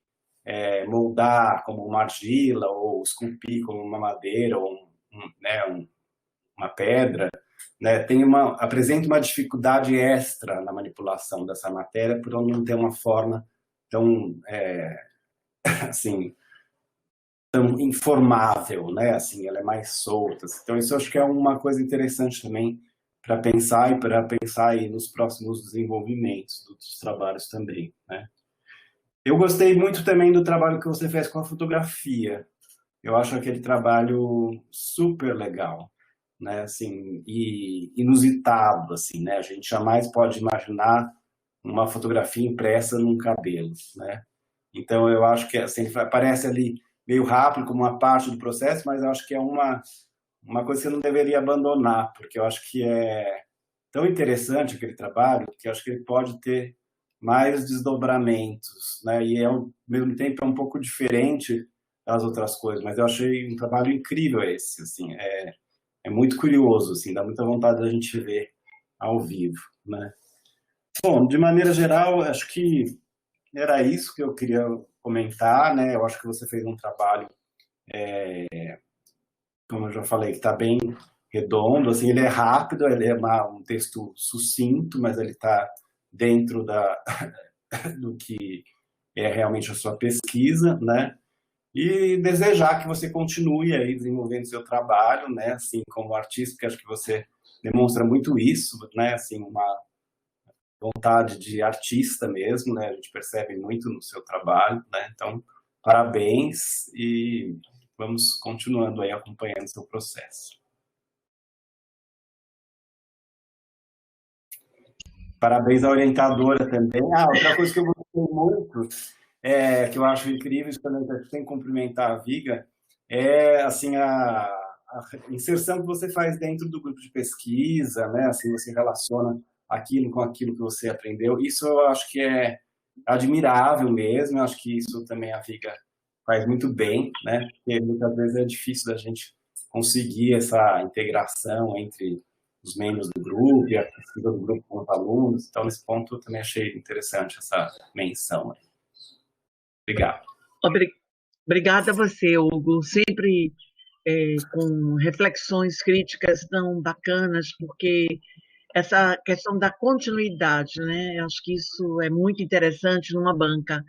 moldar como uma argila ou esculpir como uma madeira ou uma pedra, né? Apresenta uma dificuldade extra na manipulação dessa matéria por não ter uma forma tão assim, tão informável, né? Assim, ela é mais solta. Então isso eu acho que é uma coisa interessante também para pensar aí nos próximos desenvolvimentos dos trabalhos também, né? Eu gostei muito também do trabalho que você fez com a fotografia. Eu acho aquele trabalho super legal, né? Assim, e inusitado, assim, né? A gente jamais pode imaginar uma fotografia impressa num cabelo, né? Então, eu acho que assim, parece ali meio rápido como uma parte do processo, mas eu acho que é uma coisa que você não deveria abandonar, porque eu acho que é tão interessante aquele trabalho, que eu acho que ele pode ter mais desdobramentos, né? E ao mesmo tempo é um pouco diferente das outras coisas, mas eu achei um trabalho incrível esse, assim, é muito curioso, assim, dá muita vontade da gente ver ao vivo, né? Bom, de maneira geral, acho que era isso que eu queria comentar, né? Eu acho que você fez um trabalho, como eu já falei, que está bem redondo, assim, ele é rápido, ele é um texto sucinto, mas ele está dentro do que é realmente a sua pesquisa, né? E desejar que você continue aí desenvolvendo seu trabalho, né? Assim, como artista, porque acho que você demonstra muito isso, né? Assim, uma vontade de artista mesmo, né? A gente percebe muito no seu trabalho, né? Então, parabéns e vamos continuando aí acompanhando seu processo. Parabéns à orientadora também. Outra coisa que eu gostei muito, que eu acho incrível, isso também tem que cumprimentar a Viga, é assim, a inserção que você faz dentro do grupo de pesquisa, né? Assim, você relaciona aquilo com aquilo que você aprendeu. Isso eu acho que é admirável mesmo, eu acho que isso também a Viga faz muito bem, né? Porque muitas vezes é difícil da gente conseguir essa integração entre os membros do grupo e a pesquisa do grupo com os alunos. Então, nesse ponto, eu também achei interessante essa menção. Obrigado. Obrigada a você, Hugo. Sempre com reflexões críticas tão bacanas, porque essa questão da continuidade, né? Eu acho que isso é muito interessante numa banca,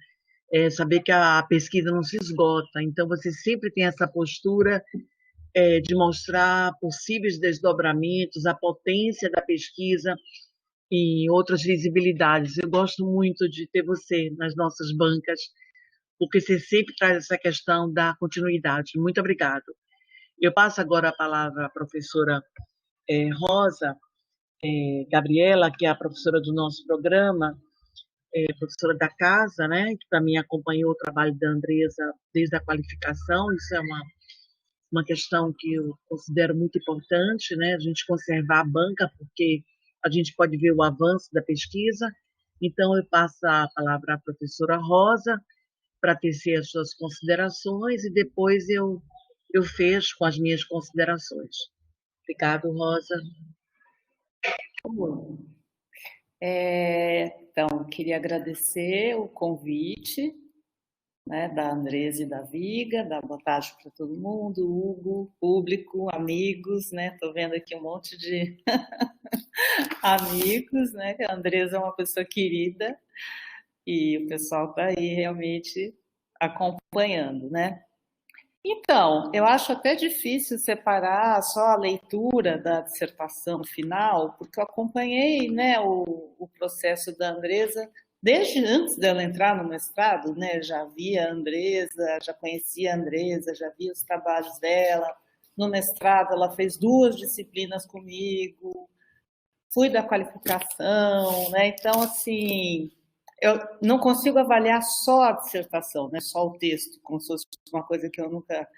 saber que a pesquisa não se esgota. Então, você sempre tem essa postura de mostrar possíveis desdobramentos, a potência da pesquisa e outras visibilidades. Eu gosto muito de ter você nas nossas bancas, porque você sempre traz essa questão da continuidade. Muito obrigado. Eu passo agora a palavra à professora Rosa Gabriela, que é a professora do nosso programa, professora da casa, né, que também acompanhou o trabalho da Andresa desde a qualificação. Isso é uma questão que eu considero muito importante, né, a gente conservar a banca, porque a gente pode ver o avanço da pesquisa. Então, eu passo a palavra à professora Rosa para tecer as suas considerações e depois eu fecho com as minhas considerações. Obrigado, Rosa. Então, queria agradecer o convite, né, da Andresa e da Viga, dar boa tarde para todo mundo, Hugo, público, amigos, né? Estou vendo aqui um monte de amigos, né? A Andresa é uma pessoa querida e o pessoal está aí realmente acompanhando, né? Então, eu acho até difícil separar só a leitura da dissertação final, porque eu acompanhei, né, o processo da Andresa desde antes dela entrar no mestrado, né? Já via a Andresa, já conhecia a Andresa, já via os trabalhos dela. No mestrado, ela fez 2 disciplinas comigo, fui da qualificação, né? Então, assim, eu não consigo avaliar só a dissertação, né? Só o texto, como se fosse uma coisa que eu nunca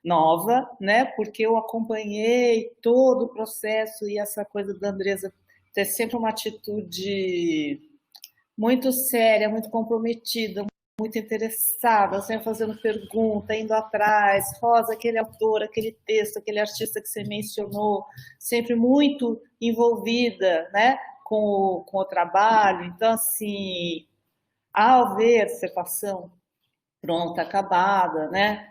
nova, né? Porque eu acompanhei todo o processo e essa coisa da Andresa ter sempre uma atitude muito séria, muito comprometida, muito interessada, sempre fazendo pergunta, indo atrás. Rosa, aquele autor, aquele texto, aquele artista que você mencionou, sempre muito envolvida, né, com o trabalho. Então, assim, ao ver a dissertação pronta, acabada, né,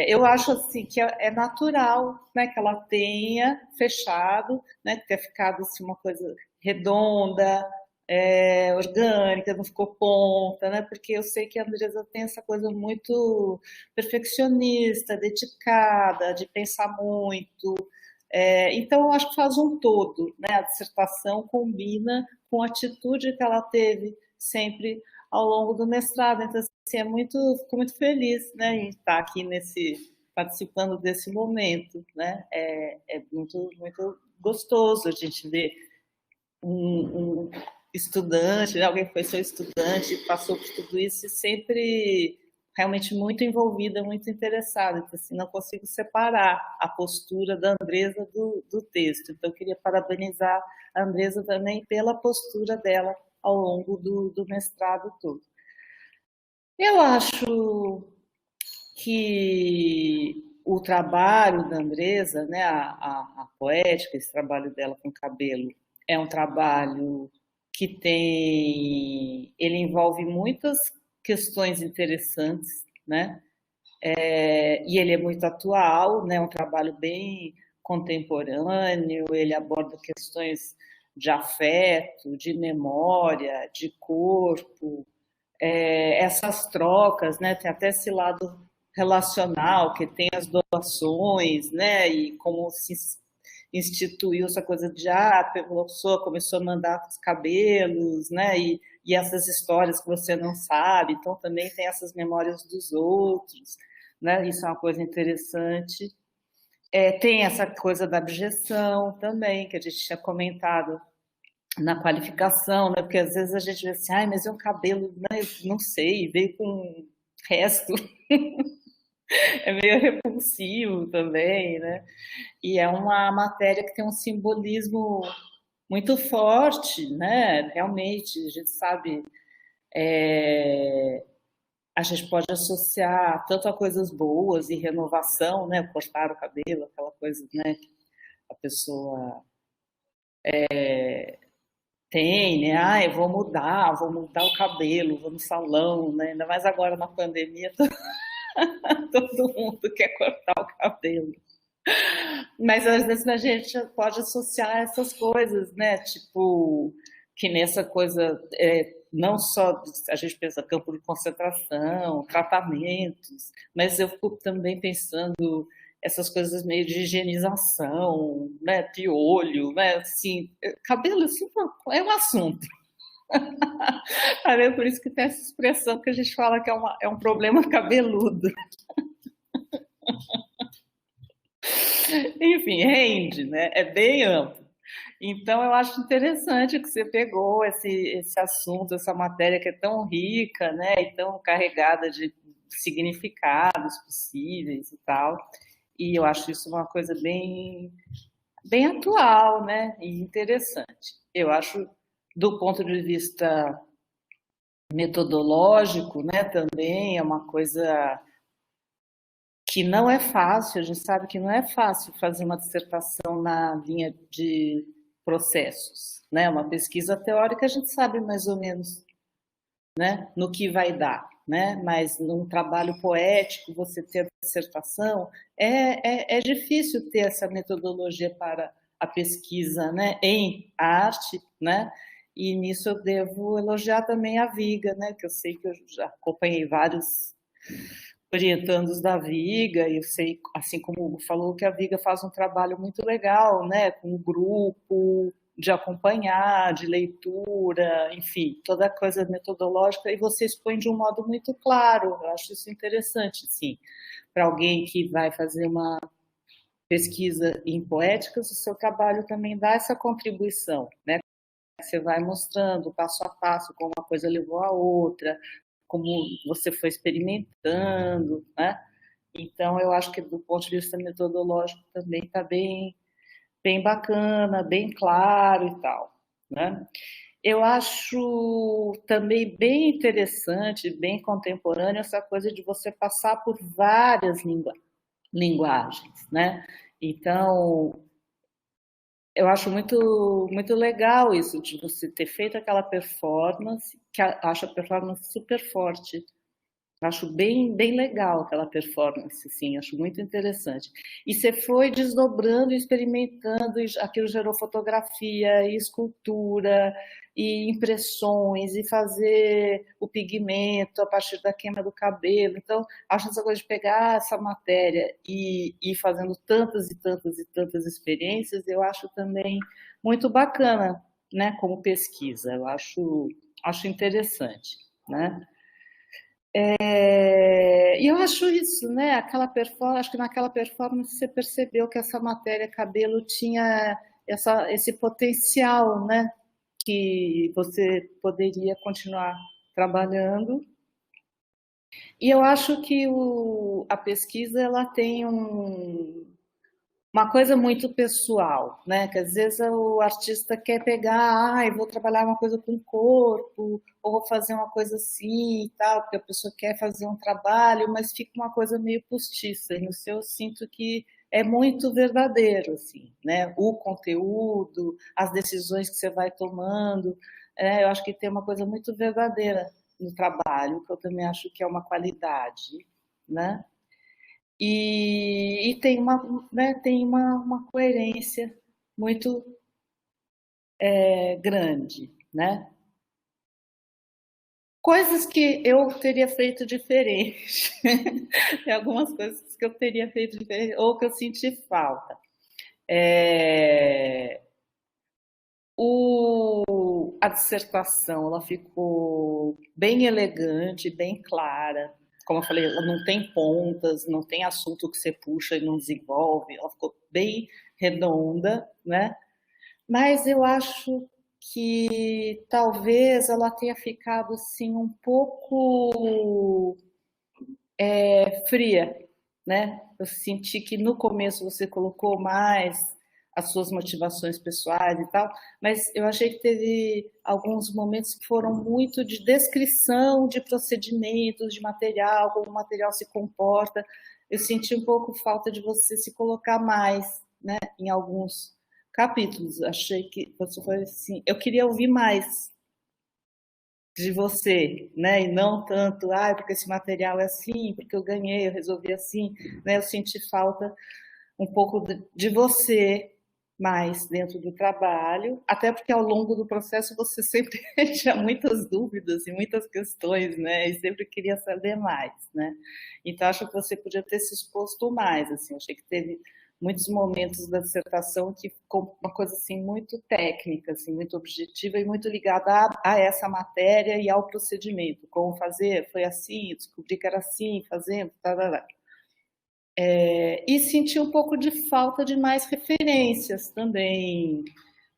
eu acho assim que é natural, né, que ela tenha fechado, né, que tenha ficado assim, uma coisa redonda, orgânica, não ficou ponta, né? Porque eu sei que a Andresa tem essa coisa muito perfeccionista, dedicada, de pensar muito. Então, eu acho que faz um todo, né? A dissertação combina com a atitude que ela teve sempre ao longo do mestrado. Então, assim, fico muito feliz, né, em estar aqui participando desse momento, né? É muito, muito gostoso a gente ver estudante, né? Alguém que foi seu estudante, passou por tudo isso e sempre realmente muito envolvida, muito interessada. Então, assim, não consigo separar a postura da Andresa do texto. Então, eu queria parabenizar a Andresa também pela postura dela ao longo do mestrado todo. Eu acho que o trabalho da Andresa, né, a poética, esse trabalho dela com cabelo, é um trabalho que ele envolve muitas questões interessantes, né? E ele é muito atual, né? Um trabalho bem contemporâneo, ele aborda questões de afeto, de memória, de corpo, essas trocas, né? Tem até esse lado relacional, que tem as doações, né? E como se instituiu essa coisa de a pessoa começou a mandar os cabelos, né? E essas histórias que você não sabe, então também tem essas memórias dos outros, né? Isso é uma coisa interessante. Tem essa coisa da abjeção também, que a gente tinha comentado na qualificação, né? Porque às vezes a gente vê assim, ai, mas é um cabelo, né? Não sei, veio com resto. É meio repulsivo também, né? E é uma matéria que tem um simbolismo muito forte, né? Realmente, a gente sabe, a gente pode associar tanto a coisas boas e renovação, né? Cortar o cabelo, aquela coisa, né? Que a pessoa tem, né? Ah, eu vou mudar o cabelo, vou no salão, né? Ainda mais agora na pandemia, todo mundo quer cortar o cabelo. Mas às vezes a gente pode associar essas coisas, né? Tipo, que nessa coisa, não só a gente pensa campo de concentração, tratamentos, mas eu fico também pensando essas coisas meio de higienização, né? Piolho, né? Assim, cabelo assim, é um assunto. Por isso que tem essa expressão que a gente fala que é um problema cabeludo. Enfim, rende, né? É bem amplo. Então, eu acho interessante que você pegou esse assunto, essa matéria que é tão rica, né? E tão carregada de significados possíveis e tal. E eu acho isso uma coisa bem atual, né? E interessante. Eu acho, do ponto de vista metodológico, né? Também é uma coisa que não é fácil, a gente sabe que não é fácil fazer uma dissertação na linha de processos, né? Uma pesquisa teórica a gente sabe mais ou menos, né, no que vai dar, né? Mas num trabalho poético, você ter a dissertação, é difícil ter essa metodologia para a pesquisa, né, em arte, né? E nisso eu devo elogiar também a Viga, né? Que eu sei que eu já acompanhei vários orientandos da Viga, e eu sei, assim como o Hugo falou, que a Viga faz um trabalho muito legal, né, com o grupo, de acompanhar, de leitura, enfim, toda a coisa metodológica, e você expõe de um modo muito claro. Eu acho isso interessante, sim, para alguém que vai fazer uma pesquisa em poéticas, o seu trabalho também dá essa contribuição, né? Você vai mostrando passo a passo como uma coisa levou a outra, como você foi experimentando, né? Então, eu acho que do ponto de vista metodológico também está bem bacana, bem claro e tal, né? Eu acho também bem interessante, bem contemporâneo, essa coisa de você passar por várias linguagens, né? Então, eu acho muito legal isso, de você ter feito aquela performance, que acho a performance super forte. Acho bem legal aquela performance, sim, acho muito interessante. E você foi desdobrando e experimentando, e aquilo gerou fotografia, e escultura, e impressões, e fazer o pigmento a partir da queima do cabelo. Então, acho essa coisa de pegar essa matéria e ir fazendo tantas e tantas e tantas experiências, eu acho também muito bacana, né, como pesquisa. Eu acho interessante, né? E eu acho isso, né? Aquela performance, acho que naquela performance você percebeu que essa matéria cabelo tinha esse potencial, né? que você poderia continuar trabalhando. E eu acho que a pesquisa ela tem uma coisa muito pessoal, né? Que às vezes o artista quer pegar, vou trabalhar uma coisa com o corpo, ou vou fazer uma coisa assim e tal, porque a pessoa quer fazer um trabalho, mas fica uma coisa meio postiça. E no seu eu sinto que é muito verdadeiro, assim, né? O conteúdo, as decisões que você vai tomando, eu acho que tem uma coisa muito verdadeira no trabalho, que eu também acho que é uma qualidade, né? E tem uma coerência muito grande, né? Coisas que eu teria feito diferente. Tem algumas coisas que eu teria feito diferente, ou que eu senti falta. A dissertação ela ficou bem elegante, bem clara. Como eu falei, ela não tem pontas, não tem assunto que você puxa e não desenvolve. Ela ficou bem redonda, né? Mas eu acho que talvez ela tenha ficado assim um pouco fria, né? Eu senti que no começo você colocou mais as suas motivações pessoais e tal, mas eu achei que teve alguns momentos que foram muito de descrição de procedimentos, de material, como o material se comporta. Eu senti um pouco falta de você se colocar mais, né, em alguns capítulos. Achei que você foi assim, eu queria ouvir mais de você, né? E não tanto, porque esse material é assim, porque eu ganhei, eu resolvi assim, né? Eu senti falta um pouco de você mais dentro do trabalho, até porque ao longo do processo você sempre tinha muitas dúvidas e muitas questões, né? E sempre queria saber mais, né? Então acho que você podia ter se exposto mais, assim. Achei que teve muitos momentos da dissertação que ficou uma coisa assim muito técnica, assim, muito objetiva e muito ligada a essa matéria e ao procedimento, como fazer, foi assim, descobri que era assim, fazendo, tal. E senti um pouco de falta de mais referências também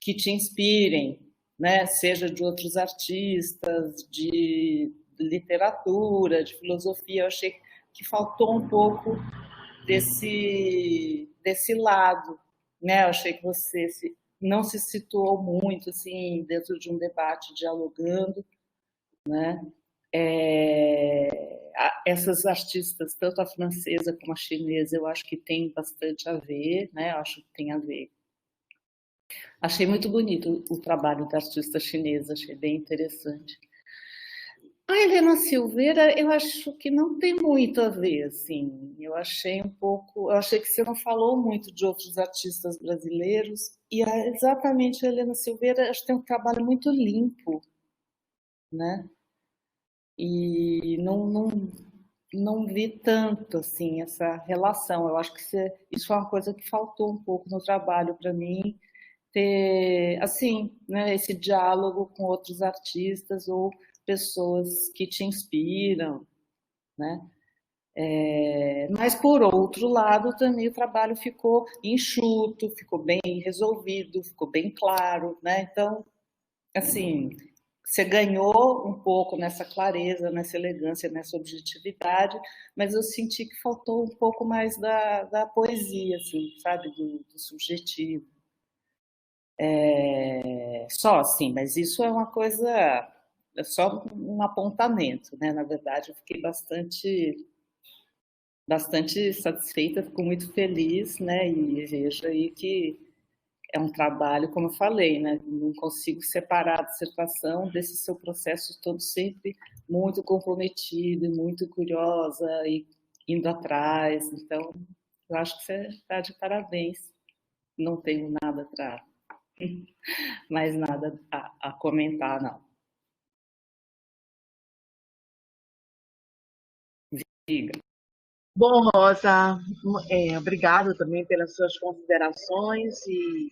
que te inspirem, né? Seja de outros artistas, de literatura, de filosofia. Eu achei que faltou um pouco desse lado, né? Eu achei que você não se situou muito assim dentro de um debate dialogando, né? Essas artistas, tanto a francesa como a chinesa, eu acho que tem bastante a ver, né? Eu acho que tem a ver. Achei muito bonito o trabalho da artista chinesa, achei bem interessante. A Helena Silveira, eu acho que não tem muito a ver, assim. Eu achei que você não falou muito de outros artistas brasileiros, e exatamente a Helena Silveira, acho que tem um trabalho muito limpo, né? E não vi tanto assim essa relação. Eu acho que isso é uma coisa que faltou um pouco no trabalho para mim, ter assim, né, esse diálogo com outros artistas ou pessoas que te inspiram, né? Mas por outro lado também o trabalho ficou enxuto, ficou bem resolvido, ficou bem claro, né? Então, assim, você ganhou um pouco nessa clareza, nessa elegância, nessa objetividade, mas eu senti que faltou um pouco mais da poesia, assim, sabe, do subjetivo. Só assim, mas isso é uma coisa, é só um apontamento, né? Na verdade, eu fiquei bastante satisfeita, fico muito feliz, né? E vejo aí que é um trabalho, como eu falei, né? Não consigo separar a dissertação desse seu processo todo sempre muito comprometido, muito curiosa e indo atrás. Então, eu acho que você está de parabéns. Não tenho nada para mais nada a comentar, não. Diga. Bom, Rosa, obrigado também pelas suas considerações e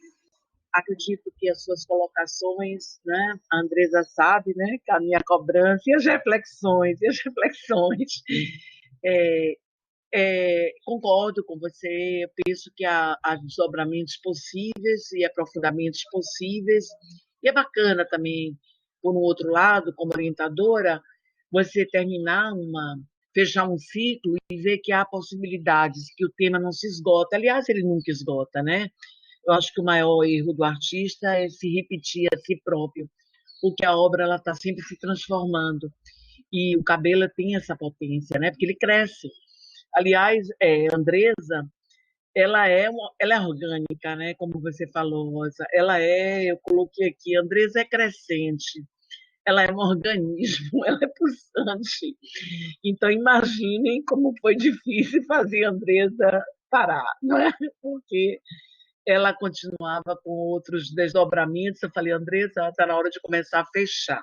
acredito que as suas colocações, né, a Andresa sabe, né, que a minha cobrança e as reflexões, é, concordo com você, penso que há desdobramentos possíveis e aprofundamentos possíveis, E é bacana também, por um outro lado, como orientadora, você fechar um ciclo e ver que há possibilidades, que o tema não se esgota. Aliás, ele nunca esgota, né? Eu acho que o maior erro do artista é se repetir a si próprio, porque a obra ela está sempre se transformando. E o cabelo tem essa potência, né? Porque ele cresce. Aliás, Andresa, ela é orgânica, né? Como você falou, Rosa. Eu coloquei aqui, Andresa é crescente. Ela é um organismo, ela é pulsante. Então, imaginem como foi difícil fazer a Andresa parar, não é? Porque ela continuava com outros desdobramentos. Eu falei, Andresa, está na hora de começar a fechar,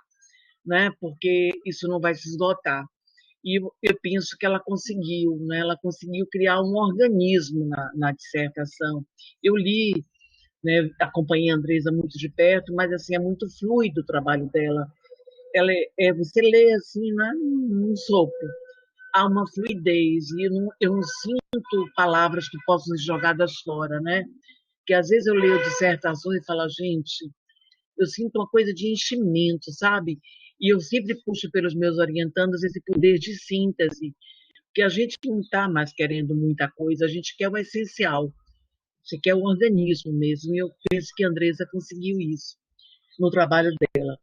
né? Porque isso não vai se esgotar. E eu penso que ela conseguiu, né? Ela conseguiu criar um organismo na dissertação. Eu li, né, acompanhei a Andresa muito de perto, mas assim é muito fluido o trabalho dela. Você lê assim, né, num sopro. Há uma fluidez e eu não sinto palavras que possam ser jogadas fora, né? Porque às vezes eu leio dissertações e falo, gente, eu sinto uma coisa de enchimento, sabe? E eu sempre puxo pelos meus orientandos esse poder de síntese, porque a gente não está mais querendo muita coisa, a gente quer o essencial, você quer o organismo mesmo, e eu penso que a Andresa conseguiu isso no trabalho dela.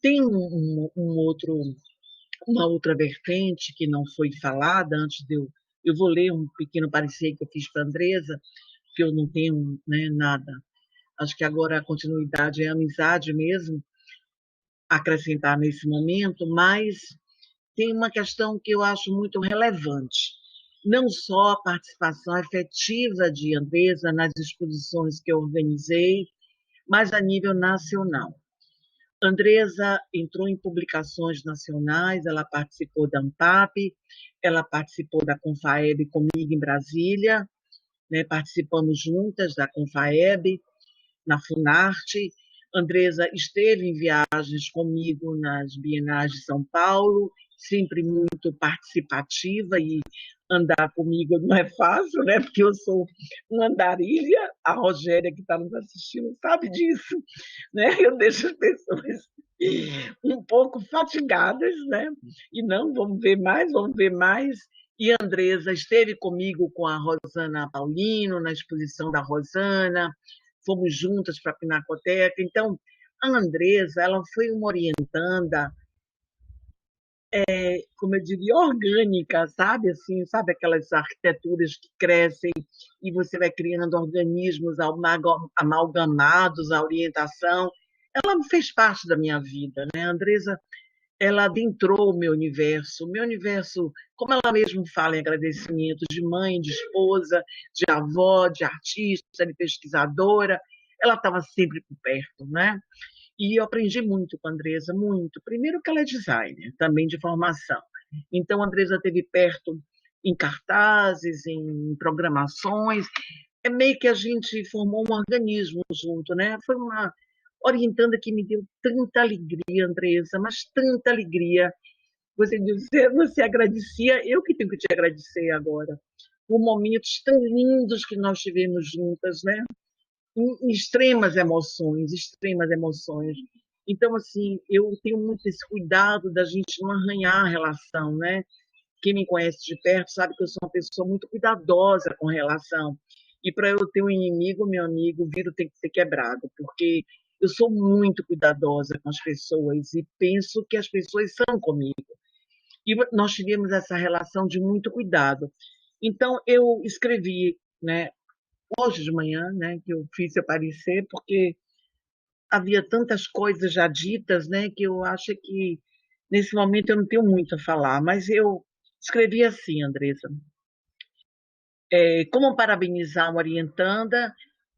Tem uma outra vertente que não foi falada antes de eu. Eu vou ler um pequeno parecer que eu fiz para a Andresa, que eu não tenho, né, nada. Acho que agora a continuidade é a amizade mesmo, acrescentar nesse momento, mas tem uma questão que eu acho muito relevante. Não só a participação efetiva de Andresa nas exposições que eu organizei, mas a nível nacional. Andresa entrou em publicações nacionais, ela participou da ANPAP, ela participou da Confaeb comigo em Brasília, né, participamos juntas da Confaeb, na Funarte. Andresa esteve em viagens comigo nas Bienais de São Paulo, sempre muito participativa, e andar comigo não é fácil, né? Porque eu sou uma andarilha, a Rogéria que está nos assistindo sabe disso, né? Eu deixo as pessoas um pouco fatigadas, né? E não, vamos ver mais, vamos ver mais. E a Andresa esteve comigo com a Rosana Paulino, na exposição da Rosana, fomos juntas para a Pinacoteca. Então, a Andresa, ela foi uma orientanda, como eu diria, orgânica, sabe? Assim, sabe aquelas arquiteturas que crescem e você vai criando organismos amalgamados à orientação. Ela fez parte da minha vida, né? A Andresa, ela adentrou o meu universo, como ela mesma fala em agradecimento, de mãe, de esposa, de avó, de artista, de pesquisadora, ela estava sempre por perto, né? E eu aprendi muito com a Andresa, muito. Primeiro que ela é designer, também de formação. Então, a Andresa esteve perto em cartazes, em programações. É meio que a gente formou um organismo junto, né? Foi uma orientanda que me deu tanta alegria, Andresa, mas tanta alegria. Você agradecia, eu que tenho que te agradecer agora, por momentos tão lindos que nós tivemos juntas, né? Em extremas emoções, extremas emoções. Então, assim, eu tenho muito esse cuidado da gente não arranhar a relação, né? Quem me conhece de perto sabe que eu sou uma pessoa muito cuidadosa com relação. E para eu ter um inimigo, meu amigo, o vidro tem que ser quebrado, porque eu sou muito cuidadosa com as pessoas e penso que as pessoas são comigo. E nós tivemos essa relação de muito cuidado. Então, eu escrevi, né, hoje de manhã, né, que eu fiz aparecer, porque havia tantas coisas já ditas, né, que eu acho que nesse momento eu não tenho muito a falar, mas eu escrevi assim, Andresa, como parabenizar uma orientanda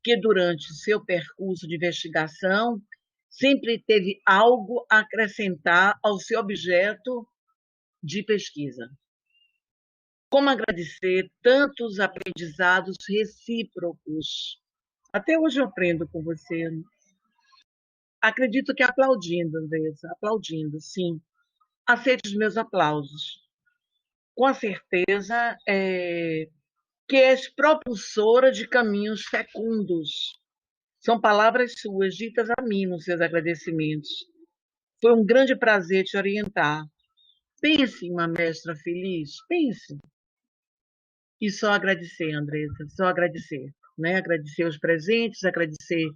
que durante seu percurso de investigação sempre teve algo a acrescentar ao seu objeto de pesquisa. Como agradecer tantos aprendizados recíprocos. Até hoje eu aprendo com você. Acredito que aplaudindo, Andressa, aplaudindo, sim. Aceite os meus aplausos. Com a certeza que és propulsora de caminhos fecundos. São palavras suas, ditas a mim nos seus agradecimentos. Foi um grande prazer te orientar. Pense em uma mestra feliz, pense. E só agradecer, Andressa, só agradecer. Né? Agradecer os presentes, agradecer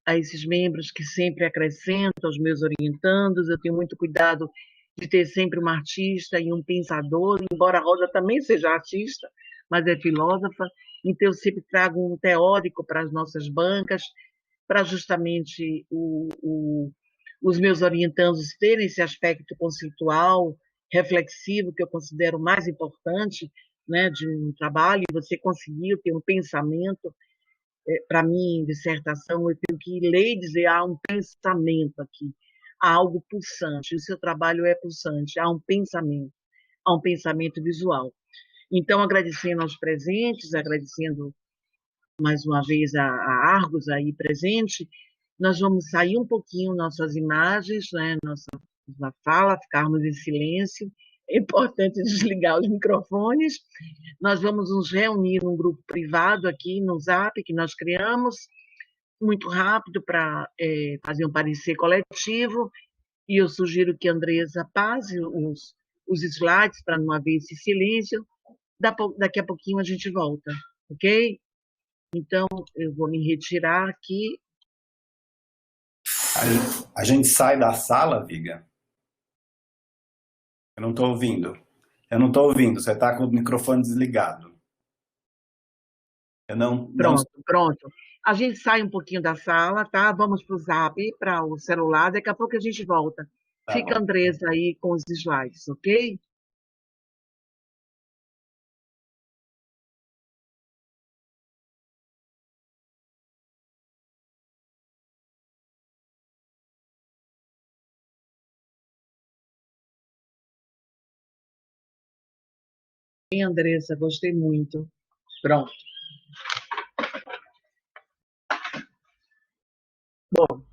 a esses membros que sempre acrescentam, aos meus orientandos. Eu tenho muito cuidado de ter sempre uma artista e um pensador, embora a Rosa também seja artista, mas é filósofa. Então, eu sempre trago um teórico para as nossas bancas, para justamente os meus orientandos terem esse aspecto conceitual, reflexivo, que eu considero mais importante, né, de um trabalho, e você conseguiu ter um pensamento. Para mim, dissertação, eu tenho que ler e dizer, há um pensamento aqui, há algo pulsante, o seu trabalho é pulsante, há um pensamento visual. Então, agradecendo aos presentes, agradecendo mais uma vez a Argos aí presente, nós vamos sair um pouquinho nossas imagens, né, nossa fala, ficarmos em silêncio. É importante desligar os microfones. Nós vamos nos reunir num grupo privado aqui no Zap, que nós criamos, muito rápido, para fazer um parecer coletivo. E eu sugiro que a Andressa passe os slides para não haver esse silêncio. Daqui a pouquinho a gente volta, ok? Então, eu vou me retirar aqui. A gente sai da sala, Viga? Eu não estou ouvindo. Eu não estou ouvindo. Você está com o microfone desligado. Eu não... Pronto. A gente sai um pouquinho da sala, tá? Vamos para o Zap, para o celular. Daqui a pouco a gente volta. Tá Fica a bom. Andressa aí com os slides, ok? Andressa, gostei muito. Pronto. Bom,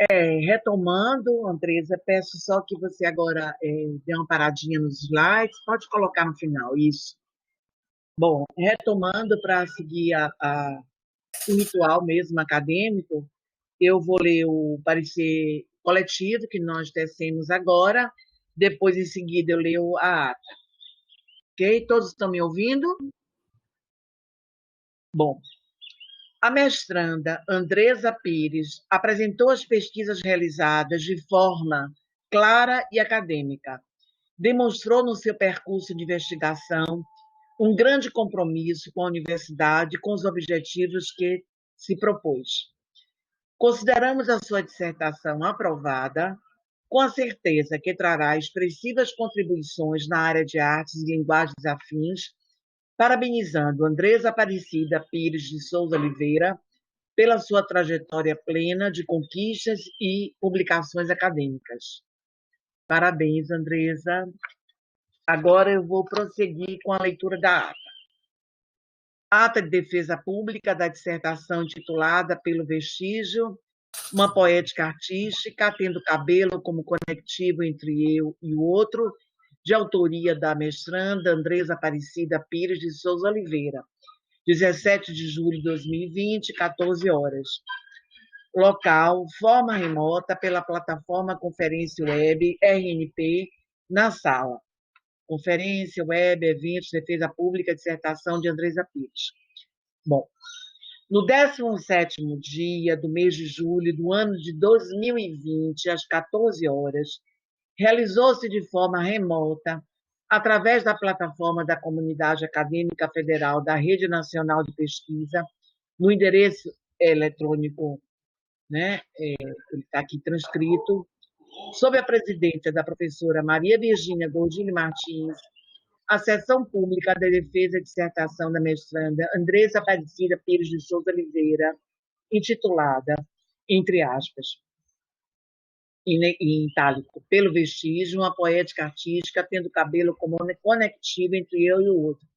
retomando, Andressa, peço só que você agora dê uma paradinha nos slides. Pode colocar no final, isso. Bom, retomando para seguir o ritual mesmo acadêmico, eu vou ler o parecer coletivo que nós tecemos agora, depois, em seguida, eu leio a ata. Ok? Todos estão me ouvindo? Bom, a mestranda Andressa Pires apresentou as pesquisas realizadas de forma clara e acadêmica. Demonstrou no seu percurso de investigação um grande compromisso com a universidade e com os objetivos que se propôs. Consideramos a sua dissertação aprovada, com a certeza que trará expressivas contribuições na área de artes e linguagens afins, parabenizando Andressa Aparecida Pires de Souza Oliveira pela sua trajetória plena de conquistas e publicações acadêmicas. Parabéns, Andressa. Agora eu vou prosseguir com a leitura da ata. Ata de defesa pública da dissertação intitulada Pelo Vestígio, uma poética artística, tendo cabelo como conectivo entre eu e o outro, de autoria da mestranda Andressa Aparecida Pires de Souza Oliveira, 17 de julho de 2020, 14 horas. Local, forma remota pela plataforma Conferência Web RNP, na sala. Conferência Web, Eventos, Defesa Pública, dissertação de Andressa Pires. Bom, no 17º dia do mês de julho do ano de 2020, às 14 horas, realizou-se de forma remota, através da plataforma da Comunidade Acadêmica Federal da Rede Nacional de Pesquisa, no endereço eletrônico, né, ele está aqui transcrito, sob a presidência da professora Maria Virgínia Goldini Martins, a sessão pública da defesa de dissertação da mestranda Andressa Aparecida Pires de Souza Oliveira, intitulada, entre aspas, em itálico, Pelo Vestígio, uma poética artística tendo cabelo como conectivo entre eu e o outro.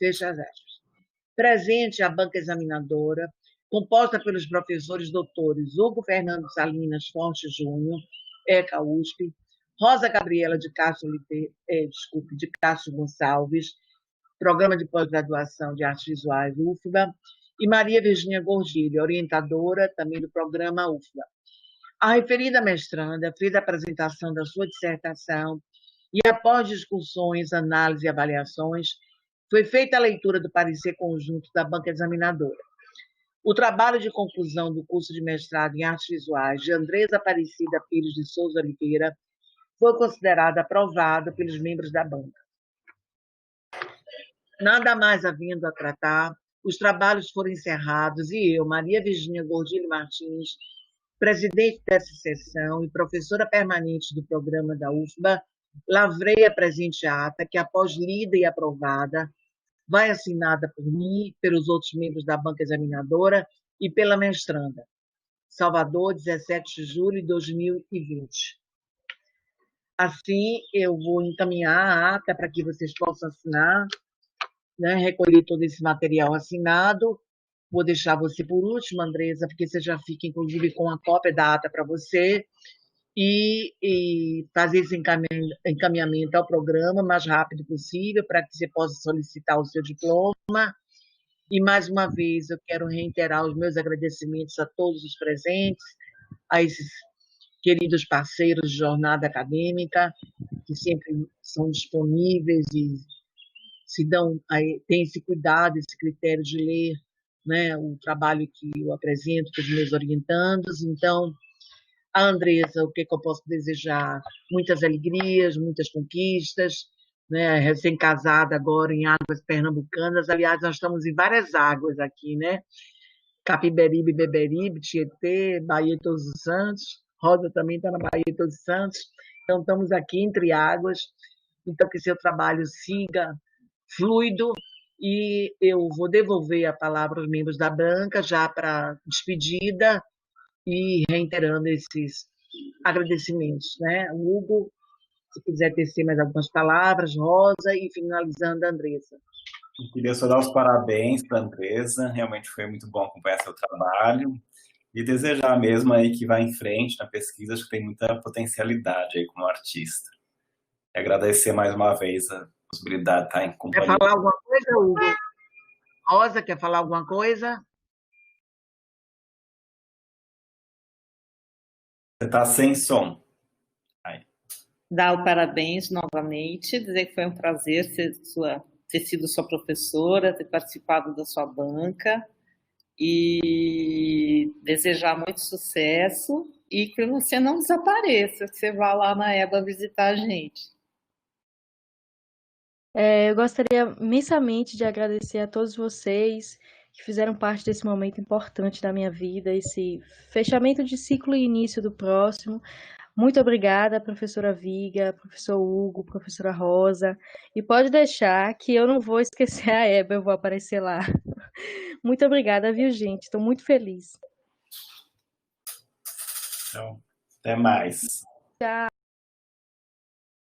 Fecha as aspas. Presente a banca examinadora, composta pelos professores doutores Hugo Fernando Salinas Fonte Júnior, ECA USP, Rosa Gabriela de Castro Gonçalves, Programa de Pós-Graduação de Artes Visuais, UFBA, e Maria Virgínia Gordilho, orientadora também do programa UFBA. A referida mestranda fez a apresentação da sua dissertação e, após discussões, análise e avaliações, foi feita a leitura do parecer conjunto da banca examinadora. O trabalho de conclusão do curso de mestrado em artes visuais de Andresa Aparecida Pires de Souza Oliveira foi considerado aprovado pelos membros da banca. Nada mais havendo a tratar, os trabalhos foram encerrados e eu, Maria Virgínia Gordilho Martins, presidente dessa sessão e professora permanente do programa da UFBA, lavrei a presente ata, que, após lida e aprovada, vai assinada por mim, pelos outros membros da banca examinadora e pela mestranda. Salvador, 17 de julho de 2020. Assim, eu vou encaminhar a ata para que vocês possam assinar, né, recolher todo esse material assinado. Vou deixar você por último, Andresa, porque você já fica, inclusive, com a cópia da ata para você e fazer esse encaminhamento ao programa o mais rápido possível para que você possa solicitar o seu diploma. E, mais uma vez, eu quero reiterar os meus agradecimentos a todos os presentes, a esses queridos parceiros de jornada acadêmica, que sempre são disponíveis e têm esse cuidado, esse critério de ler, né, o trabalho que eu apresento para os meus orientandos. Então, a Andresa, o que eu posso desejar? Muitas alegrias, muitas conquistas, né? Recém-casada agora em águas pernambucanas. Aliás, nós estamos em várias águas aqui, né? Capiberibe, Beberibe, Tietê, Bahia de Todos os Santos. Rosa também está na Bahia de Todos os Santos. Então, estamos aqui entre águas. Então, que seu trabalho siga fluido. E eu vou devolver a palavra aos membros da banca já para despedida e reiterando esses agradecimentos, né? O Hugo, se quiser tecer mais algumas palavras, Rosa, e finalizando a Andresa. Eu queria só dar os parabéns para a Andresa, realmente foi muito bom acompanhar seu trabalho e desejar mesmo aí que vá em frente na pesquisa, acho que tem muita potencialidade aí como artista. E agradecer mais uma vez a possibilidade de estar em companhia. Quer falar alguma coisa, Hugo? Rosa, quer falar alguma coisa? Você está sem som. Aí. Dar o parabéns novamente, dizer que foi um prazer ter sido sua professora, ter participado da sua banca e desejar muito sucesso e que você não desapareça, que você vá lá na EBA visitar a gente. Eu gostaria imensamente de agradecer a todos vocês que fizeram parte desse momento importante da minha vida, esse fechamento de ciclo e início do próximo. Muito obrigada, professora Viga, professor Hugo, professora Rosa. E pode deixar que eu não vou esquecer a EBA, eu vou aparecer lá. Muito obrigada, viu, gente? Estou muito feliz. Então, até mais. Tchau.